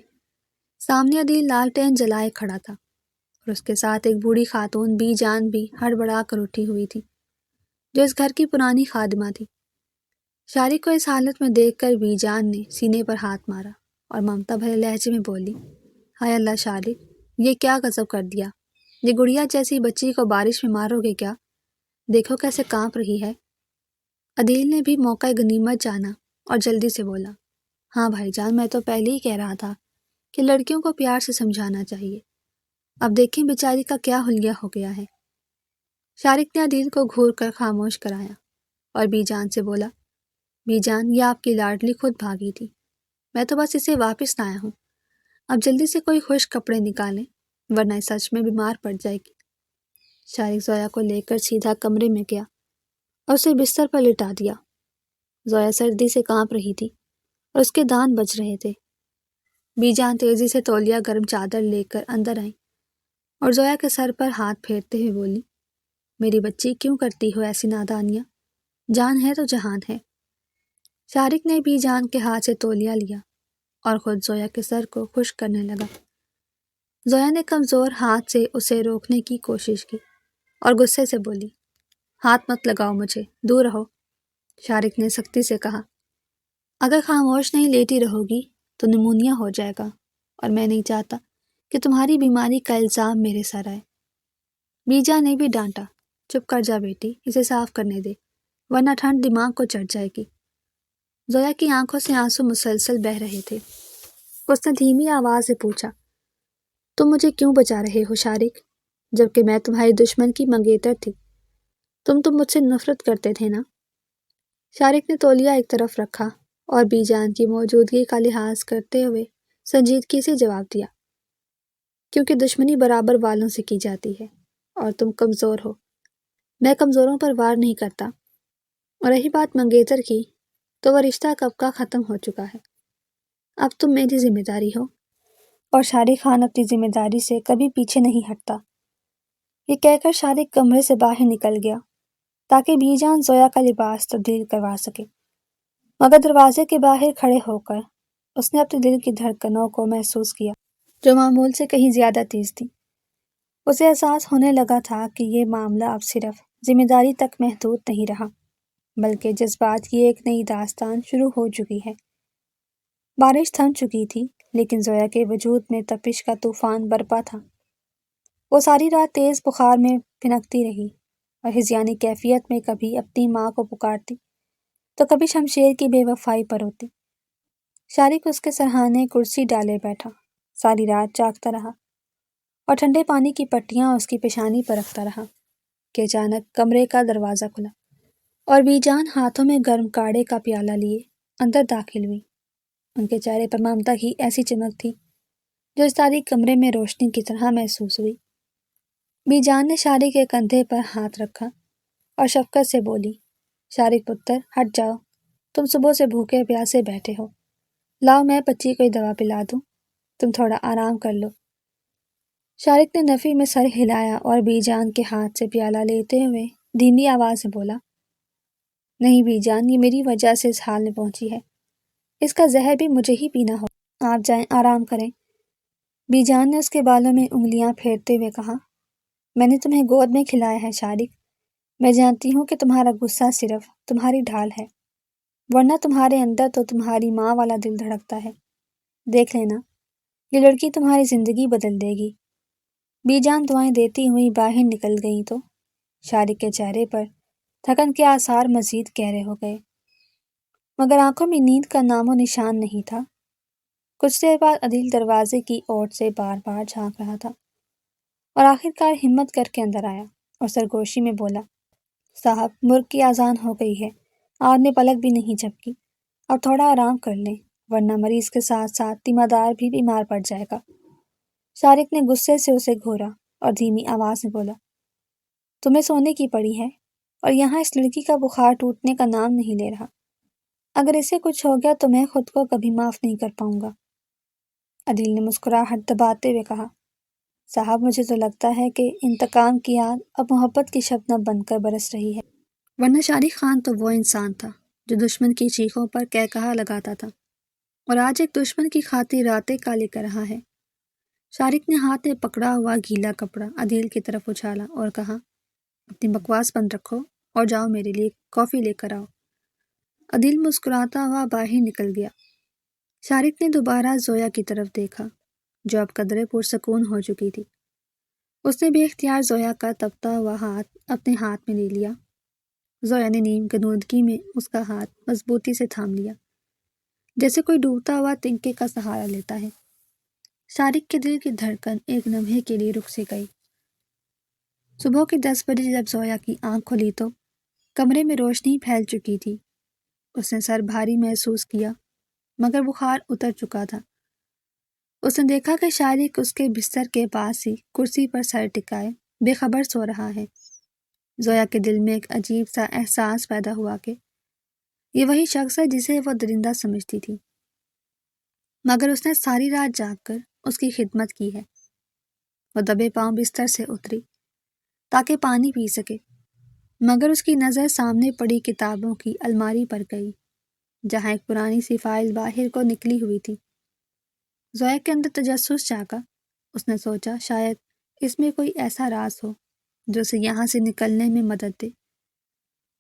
سامنے عدیل لالٹین جلائے کھڑا تھا اور اس کے ساتھ ایک بوڑھی خاتون بی جان بھی ہڑبڑا کر اٹھی ہوئی تھی، جو اس گھر کی پرانی خادمہ تھی۔ شارق کو اس حالت میں دیکھ کر بی جان نے سینے پر ہاتھ مارا اور ممتا بھرے لہجے میں بولی، ہائے اللہ شارق، یہ کیا غضب کر دیا؟ یہ گڑیا جیسی بچی کو بارش میں مارو گے کیا؟ دیکھو کیسے کانپ رہی ہے۔ عدیل نے بھی موقع غنیمت جانا اور جلدی سے بولا، ہاں بھائی جان، میں تو پہلے ہی کہہ رہا تھا کہ لڑکیوں کو پیار سے سمجھانا چاہیے، اب دیکھیں بیچاری کا کیا حلیہ ہو گیا ہے۔ شارق نے عدیل کو گھور کر خاموش کرایا اور بی جان سے بولا، بی جان، یہ آپ کی لاڈلی خود بھاگی تھی، میں تو بس اسے واپس لایا ہوں، اب جلدی سے کوئی خشک کپڑے نکالیں ورنہ سچ میں بیمار پڑ جائے گی۔ شارق زویا کو لے کر سیدھا کمرے میں گیا اور اسے بستر پر لٹا دیا۔ زویا سردی سے کانپ رہی تھی اور اس کے دانت بج رہے تھے۔ بی جان تیزی سے تولیہ گرم چادر لے کر اندر آئیں اور زویا کے سر پر ہاتھ پھیرتے ہوئے بولی، میری بچی کیوں کرتی ہو ایسی نادانیاں؟ جان ہے تو جہان ہے۔ شارق نے بی جان کے ہاتھ سے تولیہ لیا اور خود زویا کے سر کو خشک کرنے لگا۔ زویا نے کمزور ہاتھ سے اسے روکنے کی کوشش کی اور غصے سے بولی، ہاتھ مت لگاؤ مجھے، دور رہو۔ شارق نے سختی سے کہا، اگر خاموش نہیں لیٹی رہو گی تو نمونیا ہو جائے گا اور میں نہیں چاہتا کہ تمہاری بیماری کا الزام میرے سر آئے۔ بیجا نے بھی ڈانٹا، چپ کر جا بیٹی، اسے صاف کرنے دے ورنہ ٹھنڈ دماغ کو چڑھ جائے گی۔ زویا کی آنکھوں سے آنسو مسلسل بہہ رہے تھے۔ اس نے دھیمی آواز سے پوچھا، تم مجھے کیوں بچا رہے ہو شارق، جبکہ میں تمہاری دشمن کی منگیتر تھی؟ تم مجھ سے نفرت کرتے تھے نا؟ شارق نے تولیہ ایک طرف رکھا اور بی جان کی موجودگی کا لحاظ کرتے ہوئے سنجیدگی سے جواب دیا، کیونکہ دشمنی برابر والوں سے کی جاتی ہے اور تم کمزور ہو۔ میں کمزوروں پر وار نہیں کرتا، اور رہی بات منگیتر کی تو وہ رشتہ کب کا ختم ہو چکا ہے۔ اب تم میری ذمہ داری ہو، اور شارق خان اپنی ذمہ داری سے کبھی پیچھے نہیں ہٹتا۔ یہ کہہ کر شارق کمرے سے باہر نکل گیا تاکہ بی جان زویا کا لباس تبدیل کروا سکے، مگر دروازے کے باہر کھڑے ہو کر اس نے اپنے دل کی دھڑکنوں کو محسوس کیا جو معمول سے کہیں زیادہ تیز تھی۔ اسے احساس ہونے لگا تھا کہ یہ معاملہ اب صرف ذمہ داری تک محدود نہیں رہا، بلکہ جذبات کی ایک نئی داستان شروع ہو چکی ہے۔ بارش تھم چکی تھی، لیکن زویا کے وجود میں تپش کا طوفان برپا تھا۔ وہ ساری رات تیز بخار میں پھنکتی رہی اور ہذیانی کیفیت میں کبھی اپنی ماں کو پکارتی تو کبھی شمشیر کی بے وفائی پر ہوتی۔ شارق اس کے سرہانے کرسی ڈالے بیٹھا، ساری رات جاگتا رہا اور ٹھنڈے پانی کی پٹیاں اس کی پیشانی پر رکھتا رہا کہ اچانک کمرے کا دروازہ کھلا اور بی جان ہاتھوں میں گرم کاڑھے کا پیالہ لیے اندر داخل ہوئی۔ ان کے چہرے پر ممتا کی ایسی چمک تھی جو اس تاریک کمرے میں روشنی کی طرح محسوس ہوئی۔ بی جان نے شارق کے کندھے پر ہاتھ رکھا اور شفقت سے بولی، شارق پتر، ہٹ جاؤ، تم صبح سے بھوکے پیاسے بیٹھے ہو، لاؤ میں بچی کوئی دوا پلا دوں، تم تھوڑا آرام کر لو۔ شارق نے نفی میں سر ہلایا اور بی جان کے ہاتھ سے پیالہ لیتے ہوئے دھیمی آواز سے بولا، نہیں بی جان، یہ میری وجہ سے اس حال میں پہنچی ہے، اس کا زہر بھی مجھے ہی پینا ہو، آپ جائیں آرام کریں۔ بی جان نے اس کے بالوں میں انگلیاں پھیرتے ہوئے کہا، میں نے تمہیں گود میں کھلایا ہے شارق، میں جانتی ہوں کہ تمہارا غصہ صرف تمہاری ڈھال ہے، ورنہ تمہارے اندر تو تمہاری ماں والا دل دھڑکتا ہے، دیکھ لینا، یہ لڑکی تمہاری زندگی بدل دے گی۔ بی جان دعائیں دیتی ہوئی باہر نکل گئی تو شارق کے چہرے پر تھکن کے آثار مزید گہرے ہو گئے، مگر آنکھوں میں نیند کا نام و نشان نہیں تھا۔ کچھ دیر بعد عدیل دروازے کی اوٹ سے بار بار جھانک رہا تھا اور آخر کار ہمت کر کے اندر آیا اور سرگوشی میں بولا، صاحب، مرغ کی اذان ہو گئی ہے، آپ نے پلک بھی نہیں جھپکی، اب تھوڑا آرام کر لیں، ورنہ مریض کے ساتھ ساتھ تیماردار بھی بیمار پڑ جائے گا۔ شارق نے غصے سے اسے گھورا اور دھیمی آواز میں بولا، تمہیں سونے کی پڑی ہے اور یہاں اس لڑکی کا بخار ٹوٹنے کا نام نہیں لے رہا، اگر اسے کچھ ہو گیا تو میں خود کو کبھی معاف نہیں کر پاؤں گا۔ عدیل نے مسکراہٹ دباتے ہوئے کہا، صاحب، مجھے تو لگتا ہے کہ انتقام کی آگ اب محبت کی شبنم بن کر برس رہی ہے، ورنہ شارق خان تو وہ انسان تھا جو دشمن کی چیخوں پر کہا لگاتا تھا اور آج ایک دشمن کی خاطر راتیں کالے کر رہا ہے۔ شارق نے ہاتھ میں پکڑا ہوا گیلا کپڑا عدیل کی طرف اچھالا اور کہا، اپنی بکواس بند رکھو اور جاؤ میرے لیے کافی لے کر آؤ۔ عدیل مسکراتا ہوا باہر نکل گیا۔ شارق نے دوبارہ زویا کی طرف دیکھا جو اب قدرے پرسکون ہو چکی تھی۔ اس نے بے اختیار زویا کا تپتا ہوا ہاتھ اپنے ہاتھ میں لے لیا۔ زویا نے نیم غنودگی میں اس کا ہاتھ مضبوطی سے تھام لیا، جیسے کوئی ڈوبتا ہوا تنکے کا سہارا لیتا ہے۔ شارق کے دل کی دھڑکن ایک لمحے کے لیے رک سی گئی۔ صبح کے 10 بجے جب زویا کی آنکھ کھلی تو کمرے میں روشنی پھیل چکی تھی۔ اس نے سر بھاری محسوس کیا، مگر بخار اتر چکا تھا۔ اس نے دیکھا کہ شارق اس کے بستر کے پاس ہی کرسی پر سر ٹکائے بے خبر سو رہا ہے۔ زویا کے دل میں ایک عجیب سا احساس پیدا ہوا کہ یہ وہی شخص ہے جسے وہ درندہ سمجھتی تھی، مگر اس نے ساری رات جاگ کر اس کی خدمت کی ہے۔ وہ دبے پاؤں بستر سے اتری تاکہ پانی پی سکے، مگر اس کی نظر سامنے پڑی کتابوں کی الماری پر گئی جہاں ایک پرانی سی فائل باہر کو نکلی ہوئی تھی۔ زویا کے اندر تجسس جاگا۔ اس نے سوچا شاید اس میں کوئی ایسا راز ہو جو اسے یہاں سے نکلنے میں مدد دے۔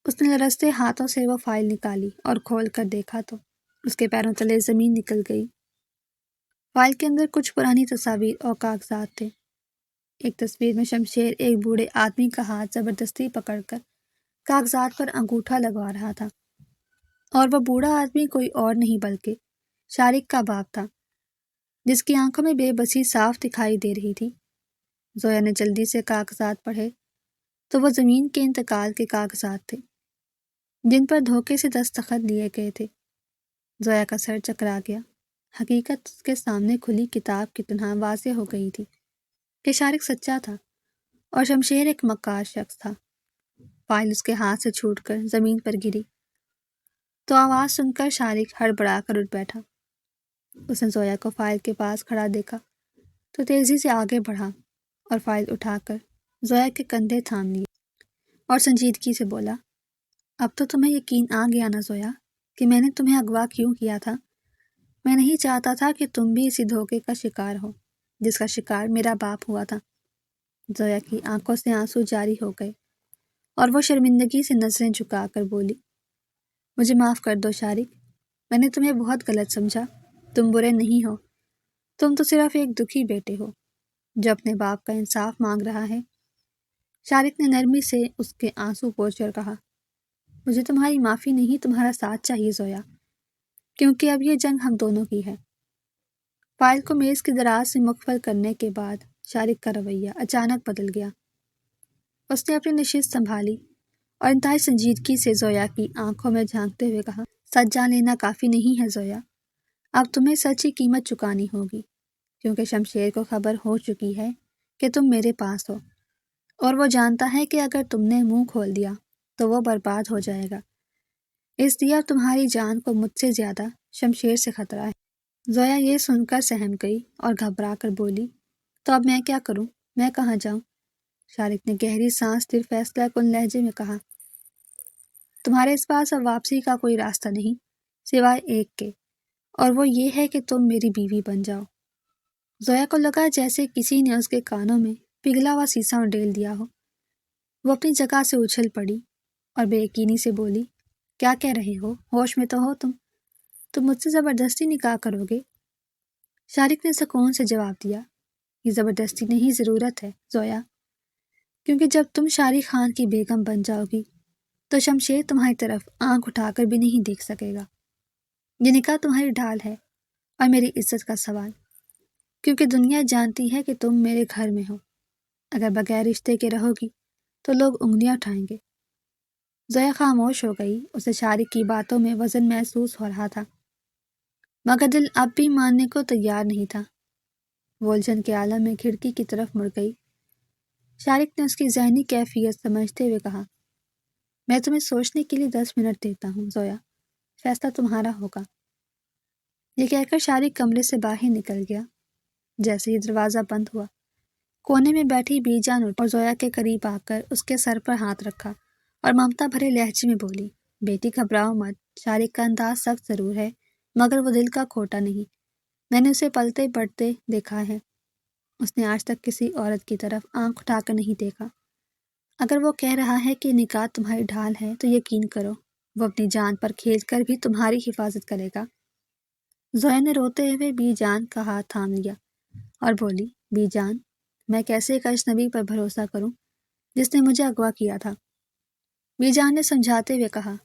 اس نے لرزتے ہاتھوں سے وہ فائل نکالی اور کھول کر دیکھا تو اس کے پیروں تلے زمین نکل گئی۔ فائل کے اندر کچھ پرانی تصاویر اور کاغذات تھے۔ ایک تصویر میں شمشیر ایک بوڑھے آدمی کا ہاتھ زبردستی پکڑ کر کاغذات پر انگوٹھا لگوا رہا تھا۔ اور وہ بوڑھا آدمی کوئی اور نہیں بلکہ شارق کا باپ تھا، جس کی آنکھوں میں بے بسی صاف دکھائی دے رہی تھی۔ زویا نے جلدی سے کاغذات پڑھے تو وہ زمین کے انتقال کے کاغذات تھے، جن پر دھوکے سے دستخط لیے گئے تھے۔ زویا کا سر چکرا گیا۔ حقیقت اس کے سامنے کھلی کتاب کی طرح واضح ہو گئی تھی کہ شارق سچا تھا اور شمشیر ایک مکار شخص تھا۔ فائل اس کے ہاتھ سے چھوٹ کر زمین پر گری تو آواز سن کر شارق ہڑبڑا کر اٹھ بیٹھا۔ اس نے زویا کو فائل کے پاس کھڑا دیکھا تو تیزی سے آگے بڑھا اور فائل اٹھا کر زویا کے کندھے تھام لیے اور سنجیدگی سے بولا، اب تو تمہیں یقین آ گیا نا زویا کہ میں نے تمہیں اغوا کیوں کیا تھا۔ میں نہیں چاہتا تھا کہ تم بھی اسی دھوکے کا شکار ہو جس کا شکار میرا باپ ہوا تھا۔ زویا کی آنکھوں سے آنسو جاری ہو گئے اور وہ شرمندگی سے نظریں جھکا کر بولی، مجھے معاف کر دو شارق، میں نے تمہیں بہت غلط سمجھا۔ تم برے نہیں ہو، تم تو صرف ایک دکھی بیٹے ہو جو اپنے باپ کا انصاف مانگ رہا ہے۔ شارق نے نرمی سے اس کے آنسو پوچھ کر کہا، مجھے تمہاری معافی نہیں، تمہارا ساتھ چاہیے زویا، کیونکہ اب یہ جنگ ہم دونوں کی ہے۔ فائل کو میز کی دراز سے مقفل کرنے کے بعد شارق کا رویہ اچانک بدل گیا۔ اس نے اپنی نشست سنبھالی اور انتہائی سنجیدگی سے زویا کی آنکھوں میں جھانکتے ہوئے کہا، سچ جان لینا کافی نہیں ہے زویا، اب تمہیں سچ کی قیمت چکانی ہوگی، کیونکہ شمشیر کو خبر ہو چکی ہے کہ تم میرے پاس ہو، اور وہ جانتا ہے کہ اگر تم نے منہ کھول دیا تو وہ برباد ہو جائے گا۔ اس لیے اب تمہاری جان کو مجھ سے زیادہ شمشیر سے خطرہ ہے۔ زویا یہ سن کر سہم گئی اور گھبرا کر بولی، تو اب میں کیا کروں؟ میں کہاں جاؤں؟ شارق نے گہری سانس پھر فیصلہ کن لہجے میں کہا، تمہارے اس پاس اب واپسی کا کوئی راستہ نہیں سوائے ایک کے، اور وہ یہ ہے کہ تم میری بیوی بن جاؤ۔ زویا کو لگا جیسے کسی نے اس کے کانوں میں پگھلا ہوا سیسا اڈیل دیا ہو۔ وہ اپنی جگہ سے اچھل پڑی اور بے یقینی سے بولی، کیا کہہ رہے ہو؟ ہوش میں تو ہو تم مجھ سے زبردستی نکاح کرو گے؟ شارق نے سکون سے جواب دیا، یہ زبردستی نہیں، ضرورت ہے زویا، کیونکہ جب تم شارق خان کی بیگم بن جاؤ گی تو شمشیر تمہاری طرف آنکھ اٹھا کر بھی نہیں دیکھ سکے گا۔ یہ نکاح تمہاری ڈھال ہے اور میری عزت کا سوال، کیونکہ دنیا جانتی ہے کہ تم میرے گھر میں ہو۔ اگر بغیر رشتے کے رہو گی تو لوگ انگلیاں اٹھائیں گے۔ زویا خاموش ہو گئی، اسے شارق کی باتوں میں وزن محسوس ہو رہا تھا، مگر دل اب بھی ماننے کو تیار نہیں تھا۔ وہ الجھن کے عالم میں کھڑکی کی طرف مڑ گئی۔ شارق نے اس کی ذہنی کیفیت سمجھتے ہوئے کہا، میں تمہیں سوچنے کے لیے 10 منٹ دیتا ہوں زویا، فیصلہ تمہارا ہوگا۔ یہ کہہ کر شارق کمرے سے باہر نکل گیا۔ جیسے ہی دروازہ بند ہوا، کونے میں بیٹھی بی جان اٹھی اور زویا کے قریب آ کر اس کے سر پر ہاتھ رکھا اور ممتا بھرے لہجے میں بولی، بیٹی گھبراؤ مت، شارق کا انداز سخت ضرور ہے مگر وہ دل کا کھوٹا نہیں۔ میں نے اسے پلتے بڑھتے دیکھا ہے، اس نے آج تک کسی عورت کی طرف آنکھ اٹھا کر نہیں دیکھا۔ اگر وہ کہہ رہا ہے کہ نکاح تمہاری ڈھال ہے تو یقین کرو وہ اپنی جان پر کھیل کر بھی تمہاری حفاظت کرے گا۔ زویا نے روتے ہوئے بی جان کا ہاتھ تھام لیا اور بولی، بی جان، میں کیسے ایک اجنبی پر بھروسہ کروں جس نے مجھے اغوا کیا تھا؟ بی جان نے سمجھاتے ہوئے کہا،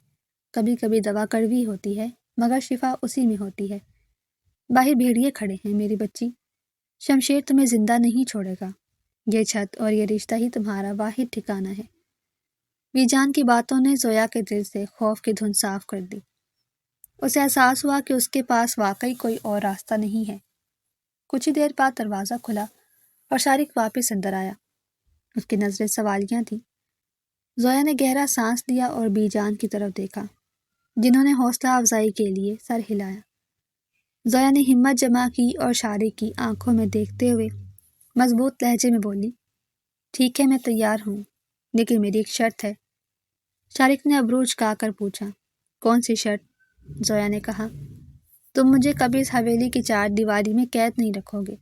کبھی کبھی دوا کڑوی ہوتی ہے مگر شفا اسی میں ہوتی ہے۔ باہر بھیڑیے کھڑے ہیں میری بچی، شمشیر تمہیں زندہ نہیں چھوڑے گا، یہ چھت اور یہ رشتہ ہی تمہارا واحد ٹھکانہ ہے۔ بی جان کی باتوں نے زویا کے دل سے خوف کی دھند صاف کر دی۔ اسے احساس ہوا کہ اس کے پاس واقعی کوئی اور راستہ نہیں ہے۔ کچھ ہی دیر بعد دروازہ کھلا اور شارق واپس اندر آیا۔ اس کی نظریں سوالیاں تھیں۔ زویا نے گہرا سانس لیا اور بی جان کی طرف دیکھا، جنہوں نے حوصلہ افزائی کے لیے سر ہلایا۔ زویا نے ہمت جمع کی اور شارق کی آنکھوں میں دیکھتے ہوئے مضبوط لہجے میں بولی، ٹھیک ہے میں تیار ہوں، لیکن میری ایک شرط ہے۔ شارق نے ابرو اچکا کر پوچھا، کون سی شرط؟ زویا نے کہا، تم مجھے کبھی اس حویلی کی 4 دیواری میں قید نہیں رکھو گے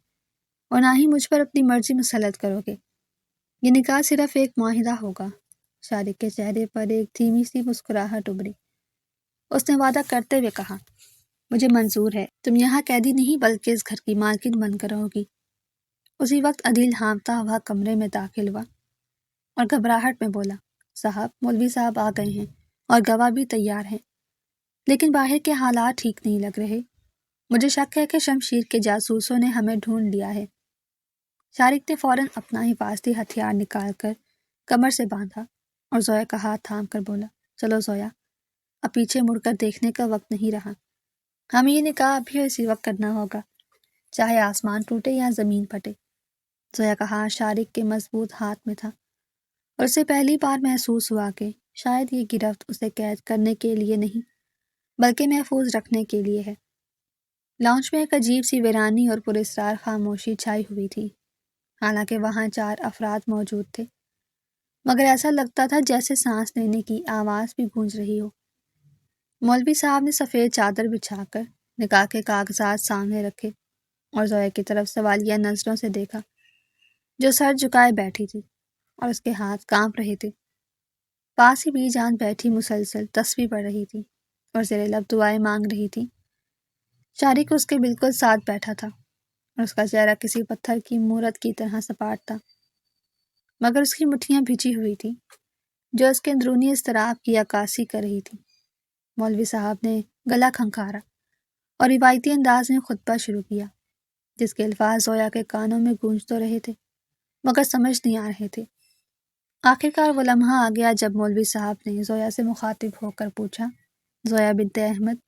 اور نہ ہی مجھ پر اپنی مرضی مسلط کرو گے۔ یہ نکاح صرف ایک معاہدہ ہوگا۔ شارق کے چہرے پر ایک دھیمی سی مسکراہٹ ابھری۔ اس نے وعدہ کرتے ہوئے کہا، مجھے منظور ہے، تم یہاں قیدی نہیں بلکہ اس گھر کی مالکن بن کر رہو گی۔ اسی وقت عدیل ہانپتا ہوا کمرے میں داخل ہوا اور گھبراہٹ میں بولا، صاحب، مولوی صاحب آ گئے ہیں اور گواہ بھی تیار ہیں۔ لیکن باہر کے حالات ٹھیک نہیں لگ رہے۔ مجھے شک ہے کہ شمشیر کے جاسوسوں نے ہمیں ڈھونڈ لیا ہے۔ شارق نے فوراً اپنا حفاظتی ہتھیار نکال کر کمر سے باندھا اور زویا کا ہاتھ تھام کر بولا، چلو زویا، اب پیچھے مڑ کر دیکھنے کا وقت نہیں رہا۔ ہمیں یہ نکاح ابھی اسی وقت کرنا ہوگا، چاہے آسمان ٹوٹے یا زمین پھٹے۔ زویا کا ہاتھ شارق کے مضبوط ہاتھ میں تھا اور اسے پہلی بار محسوس ہوا کہ شاید یہ گرفت اسے قید کرنے کے لیے نہیں بلکہ محفوظ رکھنے کے لیے ہے۔ لاؤنج میں ایک عجیب سی ویرانی اور پراسرار خاموشی چھائی ہوئی تھی، حالانکہ وہاں 4 افراد موجود تھے، مگر ایسا لگتا تھا جیسے سانس لینے کی آواز بھی گونج رہی ہو۔ مولوی صاحب نے سفید چادر بچھا کر نکاح کے کاغذات سامنے رکھے اور زویا کی طرف سوالیہ نظروں سے دیکھا، جو سر جھکائے بیٹھی تھی اور اس کے ہاتھ کانپ رہے تھے۔ پاس ہی بی جان بیٹھی مسلسل تسبیح پڑھ رہی تھی اور زیر لب دعائیں مانگ رہی تھی۔ شارق اس کے بالکل ساتھ بیٹھا تھا اور اس کا چہرہ کسی پتھر کی مورت کی طرح سپاٹ تھا، مگر اس کی مٹھیاں بھیجی ہوئی تھی جو اس کے اندرونی اضطراب کی عکاسی کر رہی تھی۔ مولوی صاحب نے گلا کھنکھارا اور روایتی انداز میں خطبہ شروع کیا، جس کے الفاظ زویا کے کانوں میں گونج تو رہے تھے مگر سمجھ نہیں آ رہے تھے۔ آخرکار وہ لمحہ آ گیا جب مولوی صاحب نے زویا سے مخاطب ہو کر پوچھا، زویا بنت احمد،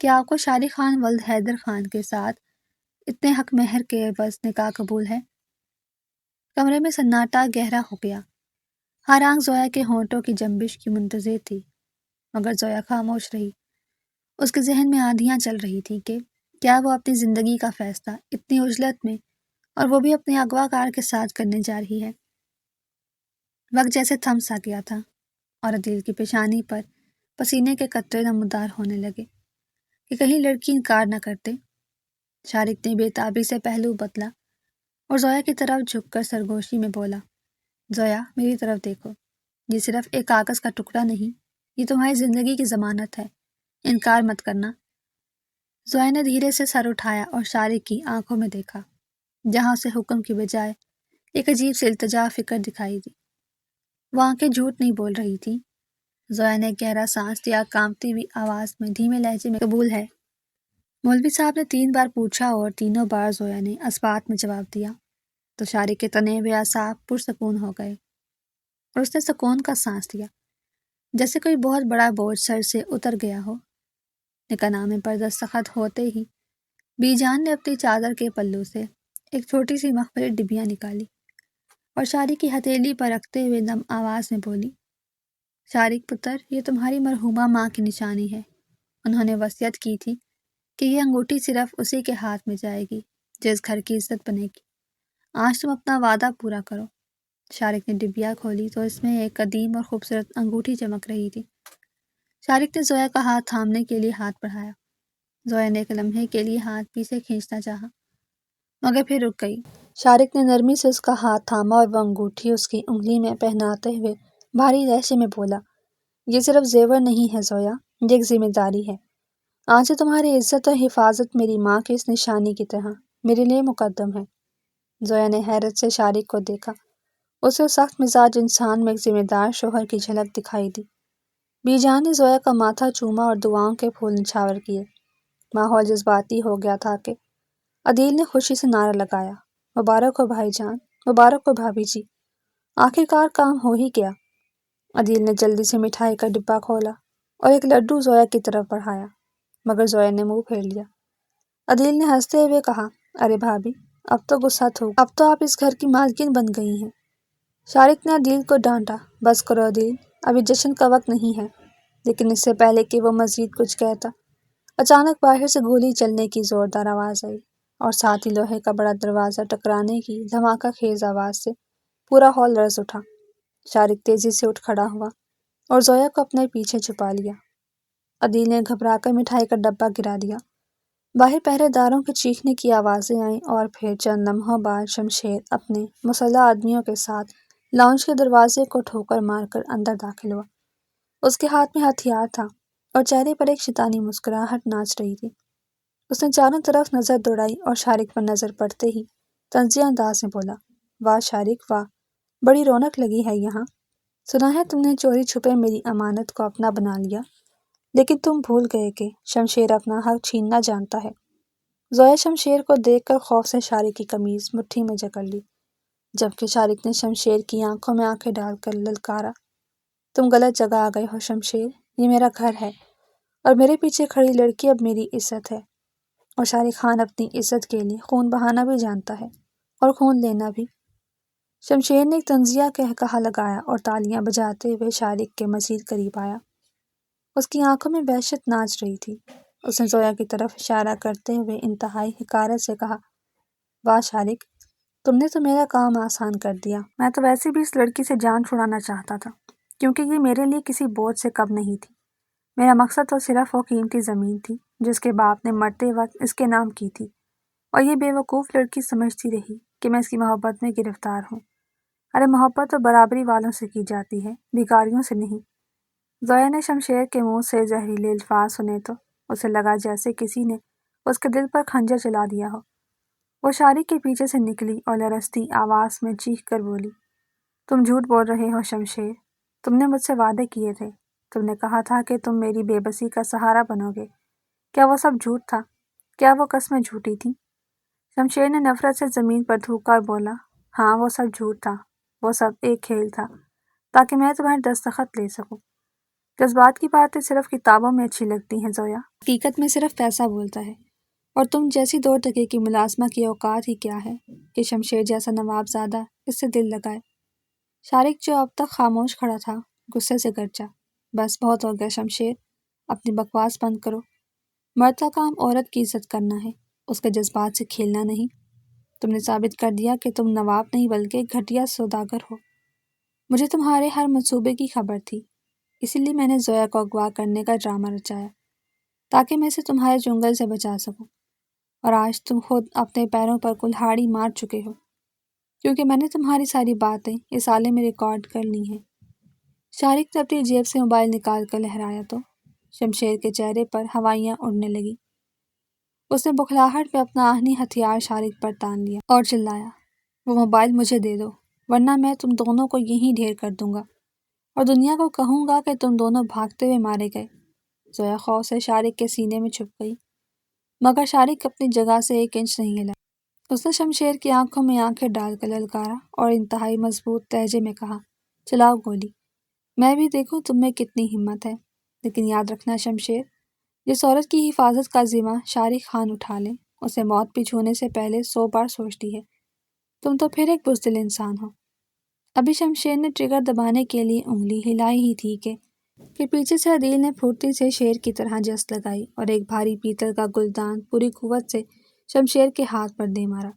کیا آپ کو شارق خان ولد حیدر خان کے ساتھ اتنے حق مہر کے عوض نکاح قبول ہے؟ کمرے میں سناٹا گہرا ہو گیا۔ ہر آنکھ زویا کے ہونٹوں کی جنبش کی منتظر تھی، مگر زویا خاموش رہی۔ اس کے ذہن میں آندھیاں چل رہی تھی کہ کیا وہ اپنی زندگی کا فیصلہ اتنی عجلت میں اور وہ بھی اپنے اغوا کار کے ساتھ کرنے جا رہی ہے۔ وقت جیسے تھم سا گیا تھا اور عدیل کی پیشانی پر پسینے کے قطرے نمودار ہونے لگے کہ کہیں لڑکی انکار نہ کرتے۔ شارق نے بے تابی سے پہلو بدلا اور زویا کی طرف جھک کر سرگوشی میں بولا، زویا، میری طرف دیکھو، یہ صرف ایک کاغذ کا ٹکڑا نہیں، یہ تمہاری زندگی کی ضمانت ہے، انکار مت کرنا۔ زویا نے دھیرے سے سر اٹھایا اور شارق کی آنکھوں میں دیکھا، جہاں اسے حکم کی بجائے ایک عجیب سی التجا فکر دکھائی دی۔ وہ آنکھیں جھوٹ نہیں بول رہی تھیں۔ زویا نے گہرا سانس لیا کانپتی ہوئی آواز میں دھیمے لہجے میں، قبول ہے؟ مولوی صاحب نے 3 بار پوچھا اور تینوں بار زویا نے اثبات میں جواب دیا تو شارق کے تنے ہوئے اعصاب پرسکون ہو گئے اور اس نے سکون کا سانس لیا، جیسے کوئی بہت بڑا بوجھ سر سے اتر گیا ہو۔ نکاح نامے پر دستخط ہوتے ہی بی جان نے اپنی چادر کے پلو سے ایک چھوٹی سی مخملی ڈبیاں نکالی اور شارق کی ہتھیلی پر رکھتے ہوئے نم آواز میں بولی، شارق پتر، یہ تمہاری مرحومہ ماں کی نشانی ہے۔ انہوں نے وصیت کی تھی کہ یہ انگوٹھی صرف اسی کے ہاتھ میں جائے گی جو اس گھر کی عزت بنے گی۔ آج تم اپنا وعدہ پورا کرو۔ شارق نے ڈبیا کھولی تو اس میں ایک قدیم اور خوبصورت انگوٹھی چمک رہی تھی۔ شارق نے زویا کا ہاتھ تھامنے کے لیے ہاتھ بڑھایا۔ زویا نے ایک لمحے کے لیے ہاتھ پیچھے کھینچنا چاہا مگر پھر رک گئی۔ شارق نے نرمی سے اس کا ہاتھ تھاما اور وہ انگوٹھی اس کی انگلی میں پہناتے ہوئے بھاری لہجے میں بولا، یہ صرف زیور نہیں ہے زویا، یہ ایک ذمہ داری ہے۔ آج سے تمہاری عزت اور حفاظت میری ماں کی اس نشانی کی طرح میرے لیے مقدم ہے۔ زویا نے حیرت سے شارق کو دیکھا۔ اسے سخت مزاج انسان میں ایک ذمہ دار شوہر کی جھلک دکھائی دی۔ بی جان نے زویا کا ماتھا چوما اور دعاؤں کے پھول نچھاور کیے۔ ماحول جذباتی ہو گیا تھا کہ عدیل نے خوشی سے نعرہ لگایا، مبارک ہو بھائی جان، مبارک ہو بھابھی جی، آخرکار کام ہو ہی گیا۔ عدیل نے جلدی سے مٹھائی کا ڈبہ کھولا اور ایک لڈو زویا کی طرف بڑھایا، مگر زویا نے منہ پھیر لیا۔ عدیل نے ہنستے ہوئے کہا، ارے بھابھی، اب تو غصہ تھوک، اب تو آپ اس گھر کی مالکن بن گئی ہیں۔ شارق نے عدیل کو ڈانٹا، بس کرو عدیل، ابھی جشن کا وقت نہیں ہے۔ لیکن اس سے پہلے کہ وہ مزید کچھ کہتا، اچانک باہر سے گولی چلنے کی زوردار آواز آئی اور ساتھ ہی لوہے کا بڑا دروازہ ٹکرانے کی دھماکہ خیز آواز سے پورا ہال لرز اٹھا۔ شارق تیزی سے اٹھ کھڑا ہوا اور زویا کو اپنے پیچھے چھپا لیا۔ عدیل نے گھبرا کر مٹھائی کا ڈبہ گرا دیا۔ باہر پہرے داروں کے چیخنے کی آوازیں آئیں اور پھر چند لمحوں بعد شمشیر اپنے مسلح آدمیوں کے ساتھ لاؤنج کے دروازے کو ٹھوکر مار کر اندر داخل ہوا۔ اس کے ہاتھ میں ہتھیار تھا اور چہرے پر ایک شیطانی مسکراہٹ ناچ رہی تھی۔ اس نے چاروں طرف نظر دوڑائی اور شارق پر نظر پڑتے ہی طنزیہ انداز میں بولا، واہ شارق واہ، بڑی رونق لگی ہے یہاں، سنا ہے تم نے چوری چھپے میری امانت کو اپنا بنا لیا۔ لیکن تم بھول گئے کہ شمشیر اپنا حق چھیننا جانتا ہے۔ زویا شمشیر کو دیکھ کر خوف سے شارق کی قمیض مٹھی میں جکڑ لی، جبکہ شارق نے شمشیر کی آنکھوں میں آنکھیں ڈال کر للکارا، تم غلط جگہ آ گئے ہو شمشیر، یہ میرا گھر ہے اور میرے پیچھے کھڑی لڑکی اب میری عزت ہے، اور شارق خان اپنی عزت کے لیے خون بہانا بھی جانتا ہے اور خون لینا بھی۔ شمشیر نے ایک طنزیہ قہقہا لگایا اور تالیاں بجاتے ہوئے شارق کے مزید قریب آیا۔ اس کی آنکھوں میں وحشت ناچ رہی تھی۔ اس نے زویا کی طرف اشارہ کرتے ہوئے انتہائی حقارت سے کہا، واہ شارق، تم نے تو میرا کام آسان کر دیا۔ میں تو ویسے بھی اس لڑکی سے جان چھڑانا چاہتا تھا، کیونکہ یہ میرے لیے کسی بوجھ سے کم نہیں تھی۔ میرا مقصد تو صرف وہ قیمتی زمین تھی جس کے باپ نے مرتے وقت اس کے نام کی تھی، اور یہ بے وقوف لڑکی سمجھتی رہی کہ میں اس کی محبت میں گرفتار ہوں۔ ارے محبت تو برابری والوں سے کی جاتی ہے، بھکاریوں سے نہیں۔ زویا نے شمشیر کے منہ سے زہریلے الفاظ سنے تو اسے لگا جیسے کسی نے اس کے دل پر خنجر چلا دیا ہو۔ وہ شارق کے پیچھے سے نکلی اور لرزتی آواز میں چیخ کر بولی، تم جھوٹ بول رہے ہو شمشیر، تم نے مجھ سے وعدے کیے تھے، تم نے کہا تھا کہ تم میری بے بسی کا سہارا بنو گے، کیا وہ سب جھوٹ تھا؟ کیا وہ قسمیں جھوٹی تھیں؟ شمشیر نے نفرت سے زمین پر تھوکا اور بولا، ہاں وہ سب جھوٹ تھا، وہ سب ایک کھیل تھا تاکہ میں تمہارے دستخط لے سکوں۔ جذبات کی باتیں صرف کتابوں میں اچھی لگتی ہیں زویا، حقیقت میں صرف پیسہ بولتا ہے، اور تم جیسی 2 ٹکے کی ملازمہ کی اوقات ہی کیا ہے کہ شمشیر جیسا نواب زادہ اس سے دل لگائے۔ شارق جو اب تک خاموش کھڑا تھا غصے سے گرجا، بس بہت ہو گیا شمشیر، اپنی بکواس بند کرو، مرد کا کام عورت کی عزت کرنا ہے، اس کے جذبات سے کھیلنا نہیں۔ تم نے ثابت کر دیا کہ تم نواب نہیں بلکہ گھٹیا سوداگر ہو۔ مجھے تمہارے ہر منصوبے کی خبر تھی، اسی لیے میں نے زویا کو اغوا کرنے کا ڈرامہ رچایا تاکہ میں اسے تمہارے چنگل سے بچا سکوں، اور آج تم خود اپنے پیروں پر کلہاڑی مار چکے ہو، کیونکہ میں نے تمہاری ساری باتیں اس آلے میں ریکارڈ کر لی ہیں۔ شارق نے اپنی جیب سے موبائل نکال کر لہرایا تو شمشیر کے چہرے پر ہوائیاں اڑنے لگی۔ اس نے بکھلاہٹ میں اپنا آہنی ہتھیار شارق پر تان لیا اور چلایا، وہ موبائل مجھے دے دو ورنہ میں تم دونوں کو یہیں ڈھیر کر دوں گا اور دنیا کو کہوں گا کہ تم دونوں بھاگتے ہوئے مارے گئے۔ زویا خوف سے شارق کے سینے میں چھپ گئی، مگر شارق اپنی جگہ سے 1 انچ نہیں ہلا۔ اس نے شمشیر کی آنکھوں میں آنکھیں ڈال کر للکارا اور انتہائی مضبوط لہجے میں کہا، چلاؤ گولی، میں بھی دیکھوں تم میں کتنی ہمت ہے، لیکن یاد رکھنا شمشیر، جس عورت کی حفاظت کا ذمہ شارق خان اٹھا لے، اسے موت بھی چھونے سے پہلے 100 بار سوچتی ہے۔ تم تو پھر ایک بزدل انسان ہو۔ ابھی شمشیر نے ٹریگر دبانے کے لیے انگلی ہلائی ہی تھی کہ پیچھے سے عدیل نے پھرتی سے شیر کی طرح جست لگائی اور ایک بھاری پیتل کا گلدان پوری قوت سے شمشیر کے ہاتھ پر دے مارا۔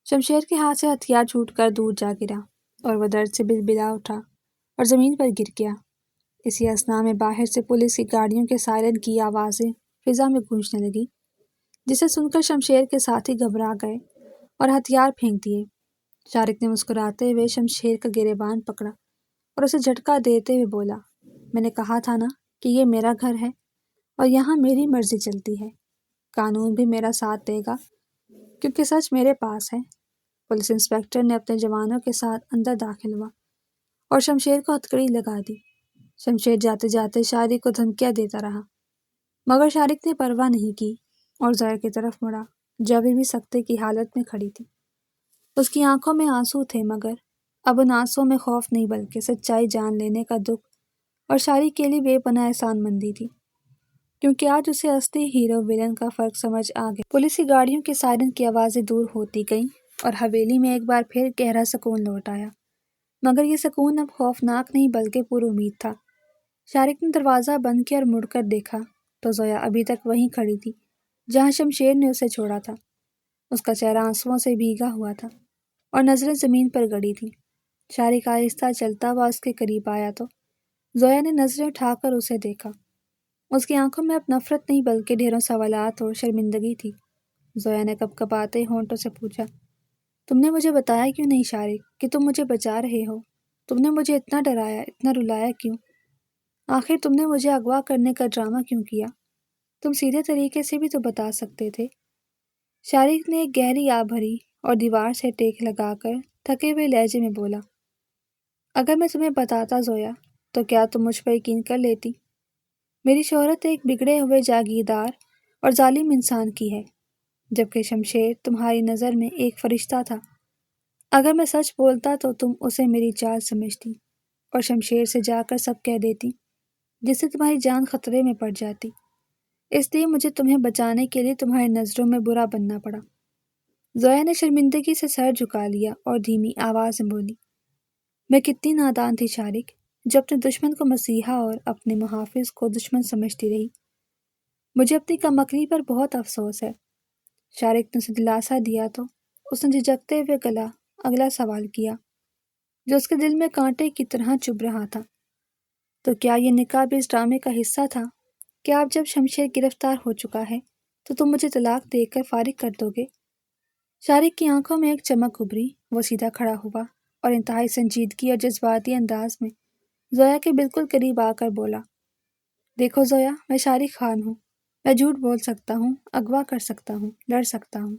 شمشیر کے ہاتھ سے ہتھیار چھوٹ کر دور جا گرا اور وہ درد سے بلبلا اٹھا اور زمین پر گر گیا۔ اسی اثنا میں باہر سے پولیس کی گاڑیوں کے سائرن کی آوازیں فضا میں گونجنے لگی، جسے سن کر شمشیر کے ساتھی گھبرا گئے اور ہتھیار پھینک دیے۔ شارق نے مسکراتے ہوئے شمشیر کا گریبان پکڑا اور اسے جھٹکا دیتے ہوئے بولا، میں نے کہا تھا نا کہ یہ میرا گھر ہے اور یہاں میری مرضی چلتی ہے، قانون بھی میرا ساتھ دے گا کیونکہ سچ میرے پاس ہے۔ پولیس انسپکٹر نے اپنے جوانوں کے ساتھ اندر داخل ہوا اور شمشیر کو ہتھکڑی لگا دی۔ شمشیر جاتے جاتے شارق کو دھمکیاں دیتا رہا، مگر شارق نے پرواہ نہیں کی اور زویا کی طرف مڑا جو ابھی بھی سکتے کی حالت میں کھڑی تھی۔ اس کی آنکھوں میں آنسو تھے، مگر اب ان آنسوؤں میں خوف نہیں بلکہ سچائی جان لینے کا دکھ اور شارق کے لیے بے پناہ احسان مندی تھی، کیونکہ آج اسے اصلی ہیرو ویلن کا فرق سمجھ آ گیا۔ پولیس کی گاڑیوں کے سائرن کی آوازیں دور ہوتی گئیں اور حویلی میں ایک بار پھر گہرا سکون لوٹ آیا، مگر یہ سکون اب خوفناک نہیں بلکہ پر امید تھا۔ شارق نے دروازہ بند کیا اور مڑ کر دیکھا تو زویا ابھی تک وہیں کھڑی تھی جہاں شمشیر نے اسے چھوڑا تھا۔ اس کا چہرہ آنسوؤں سے بھیگا ہوا تھا اور نظریں زمین پر گڑی تھیں۔ شارق آہستہ چلتا ہوا اس کے قریب آیا تو زویا نے نظریں اٹھا کر اسے دیکھا۔ اس کی آنکھوں میں اب نفرت نہیں بلکہ ڈھیروں سوالات اور شرمندگی تھی۔ زویا نے کپکپاتے ہونٹوں سے پوچھا، تم نے مجھے بتایا کیوں نہیں شارق کہ تم مجھے بچا رہے ہو؟ تم نے مجھے اتنا ڈرایا، اتنا رلایا کیوں؟ آخر تم نے مجھے اغوا کرنے کا ڈرامہ کیوں کیا؟ تم سیدھے طریقے سے بھی تو بتا سکتے تھے۔ شارق نے ایک گہری آہ بھری اور دیوار سے ٹیک لگا کر تھکے ہوئے لہجے میں بولا، اگر میں تمہیں بتاتا زویا تو کیا تم مجھ پر یقین کر لیتی؟ میری شہرت ایک بگڑے ہوئے جاگیردار اور ظالم انسان کی ہے، جبکہ شمشیر تمہاری نظر میں ایک فرشتہ تھا۔ اگر میں سچ بولتا تو تم اسے میری چال سمجھتی اور شمشیر سے جا کر سب کہہ دیتی، جس سے تمہاری جان خطرے میں پڑ جاتی۔ اس لیے مجھے تمہیں بچانے کے لیے تمہاری نظروں میں برا بننا پڑا۔ زویا نے شرمندگی سے سر جھکا لیا اور دھیمی آواز میں بولی، میں کتنی نادان تھی شارق، جو اپنے دشمن کو مسیحا اور اپنے محافظ کو دشمن سمجھتی رہی۔ مجھے اپنی کم عقلی پر بہت افسوس ہے۔ شارق نے اسے دلاسا دیا تو اس نے جھجکتے ہوئے اگلا سوال کیا، جو اس کے دل میں کانٹے کی طرح چبھ رہا تھا۔ تو کیا یہ نکاح بھی اس ڈرامے کا حصہ تھا کہ اب جب شمشیر گرفتار ہو چکا ہے تو تم مجھے طلاق دے کر فارغ کر دو گے؟ شارق کی آنکھوں میں ایک چمک ابھری۔ وہ سیدھا کھڑا ہوا اور انتہائی سنجیدگی اور جذباتی انداز میں زویا کے بالکل قریب آ کر بولا، دیکھو زویا، میں شارق خان ہوں۔ میں جھوٹ بول سکتا ہوں، اغوا کر سکتا ہوں، لڑ سکتا ہوں،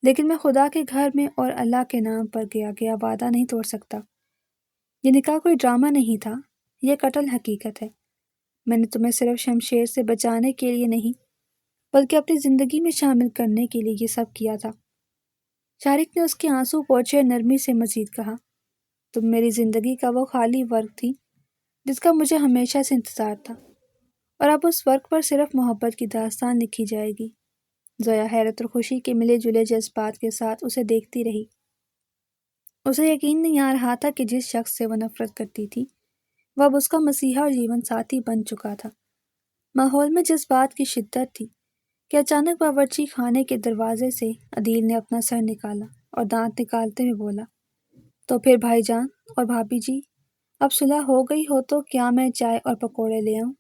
لیکن میں خدا کے گھر میں اور اللہ کے نام پر کیا گیا وعدہ نہیں توڑ سکتا۔ یہ نکاح کوئی ڈرامہ نہیں تھا، یہ ایک اٹل حقیقت ہے۔ میں نے تمہیں صرف شمشیر سے بچانے کے لیے نہیں بلکہ اپنی زندگی میں شامل کرنے کے لیے یہ سب کیا تھا۔ شارق نے اس کے آنسو پوچھے نرمی سے مزید کہا، تم میری زندگی کا وہ خالی ورق تھی جس کا مجھے ہمیشہ سے انتظار تھا، اور اب اس ورق پر صرف محبت کی داستان لکھی جائے گی۔ زویا حیرت اور خوشی کے ملے جلے جذبات کے ساتھ اسے دیکھتی رہی۔ اسے یقین نہیں آ رہا تھا کہ جس شخص سے وہ نفرت کرتی تھی وہ اب اس کا مسیحا اور جیون ساتھی بن چکا تھا۔ ماحول میں جس بات کی شدت تھی کہ اچانک باورچی خانے کے دروازے سے عدیل نے اپنا سر نکالا اور دانت نکالتے ہوئے بولا، تو پھر بھائی جان اور بھابھی جی، اب صلح ہو گئی ہو تو کیا میں چائے اور پکوڑے لے آؤں؟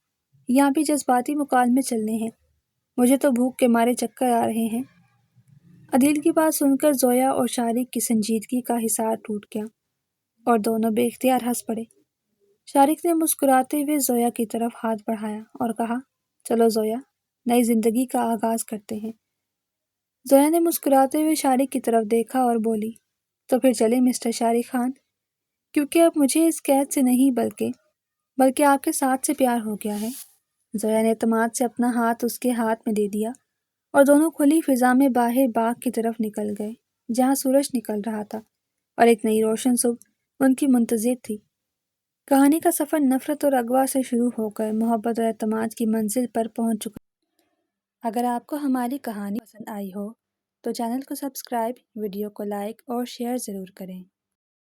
یہاں بھی جذباتی مکالمے چلنے ہیں، مجھے تو بھوک کے مارے چکر آ رہے ہیں۔ عدیل کی بات سن کر زویا اور شارق کی سنجیدگی کا حصار ٹوٹ گیا اور دونوں بے اختیار ہنس پڑے۔ شارق نے مسکراتے ہوئے زویا کی طرف ہاتھ بڑھایا اور کہا، چلو زویا، نئی زندگی کا آغاز کرتے ہیں۔ زویا نے مسکراتے ہوئے شارق کی طرف دیکھا اور بولی، تو پھر چلیں مسٹر شارق خان، کیونکہ اب مجھے اس قید سے نہیں بلکہ آپ کے ساتھ سے پیار ہو گیا ہے۔ زویا نے اعتماد سے اپنا ہاتھ اس کے ہاتھ میں دے دیا اور دونوں کھلی فضا میں باہر باغ کی طرف نکل گئے، جہاں سورج نکل رہا تھا اور ایک نئی روشن صبح ان کی منتظر تھی۔ کہانی کا سفر نفرت اور اغوا سے شروع ہو کر محبت اور اعتماد کی منزل پر پہنچ چکا۔ اگر آپ کو ہماری کہانی پسند آئی ہو تو چینل کو سبسکرائب، ویڈیو کو لائک اور شیئر ضرور کریں۔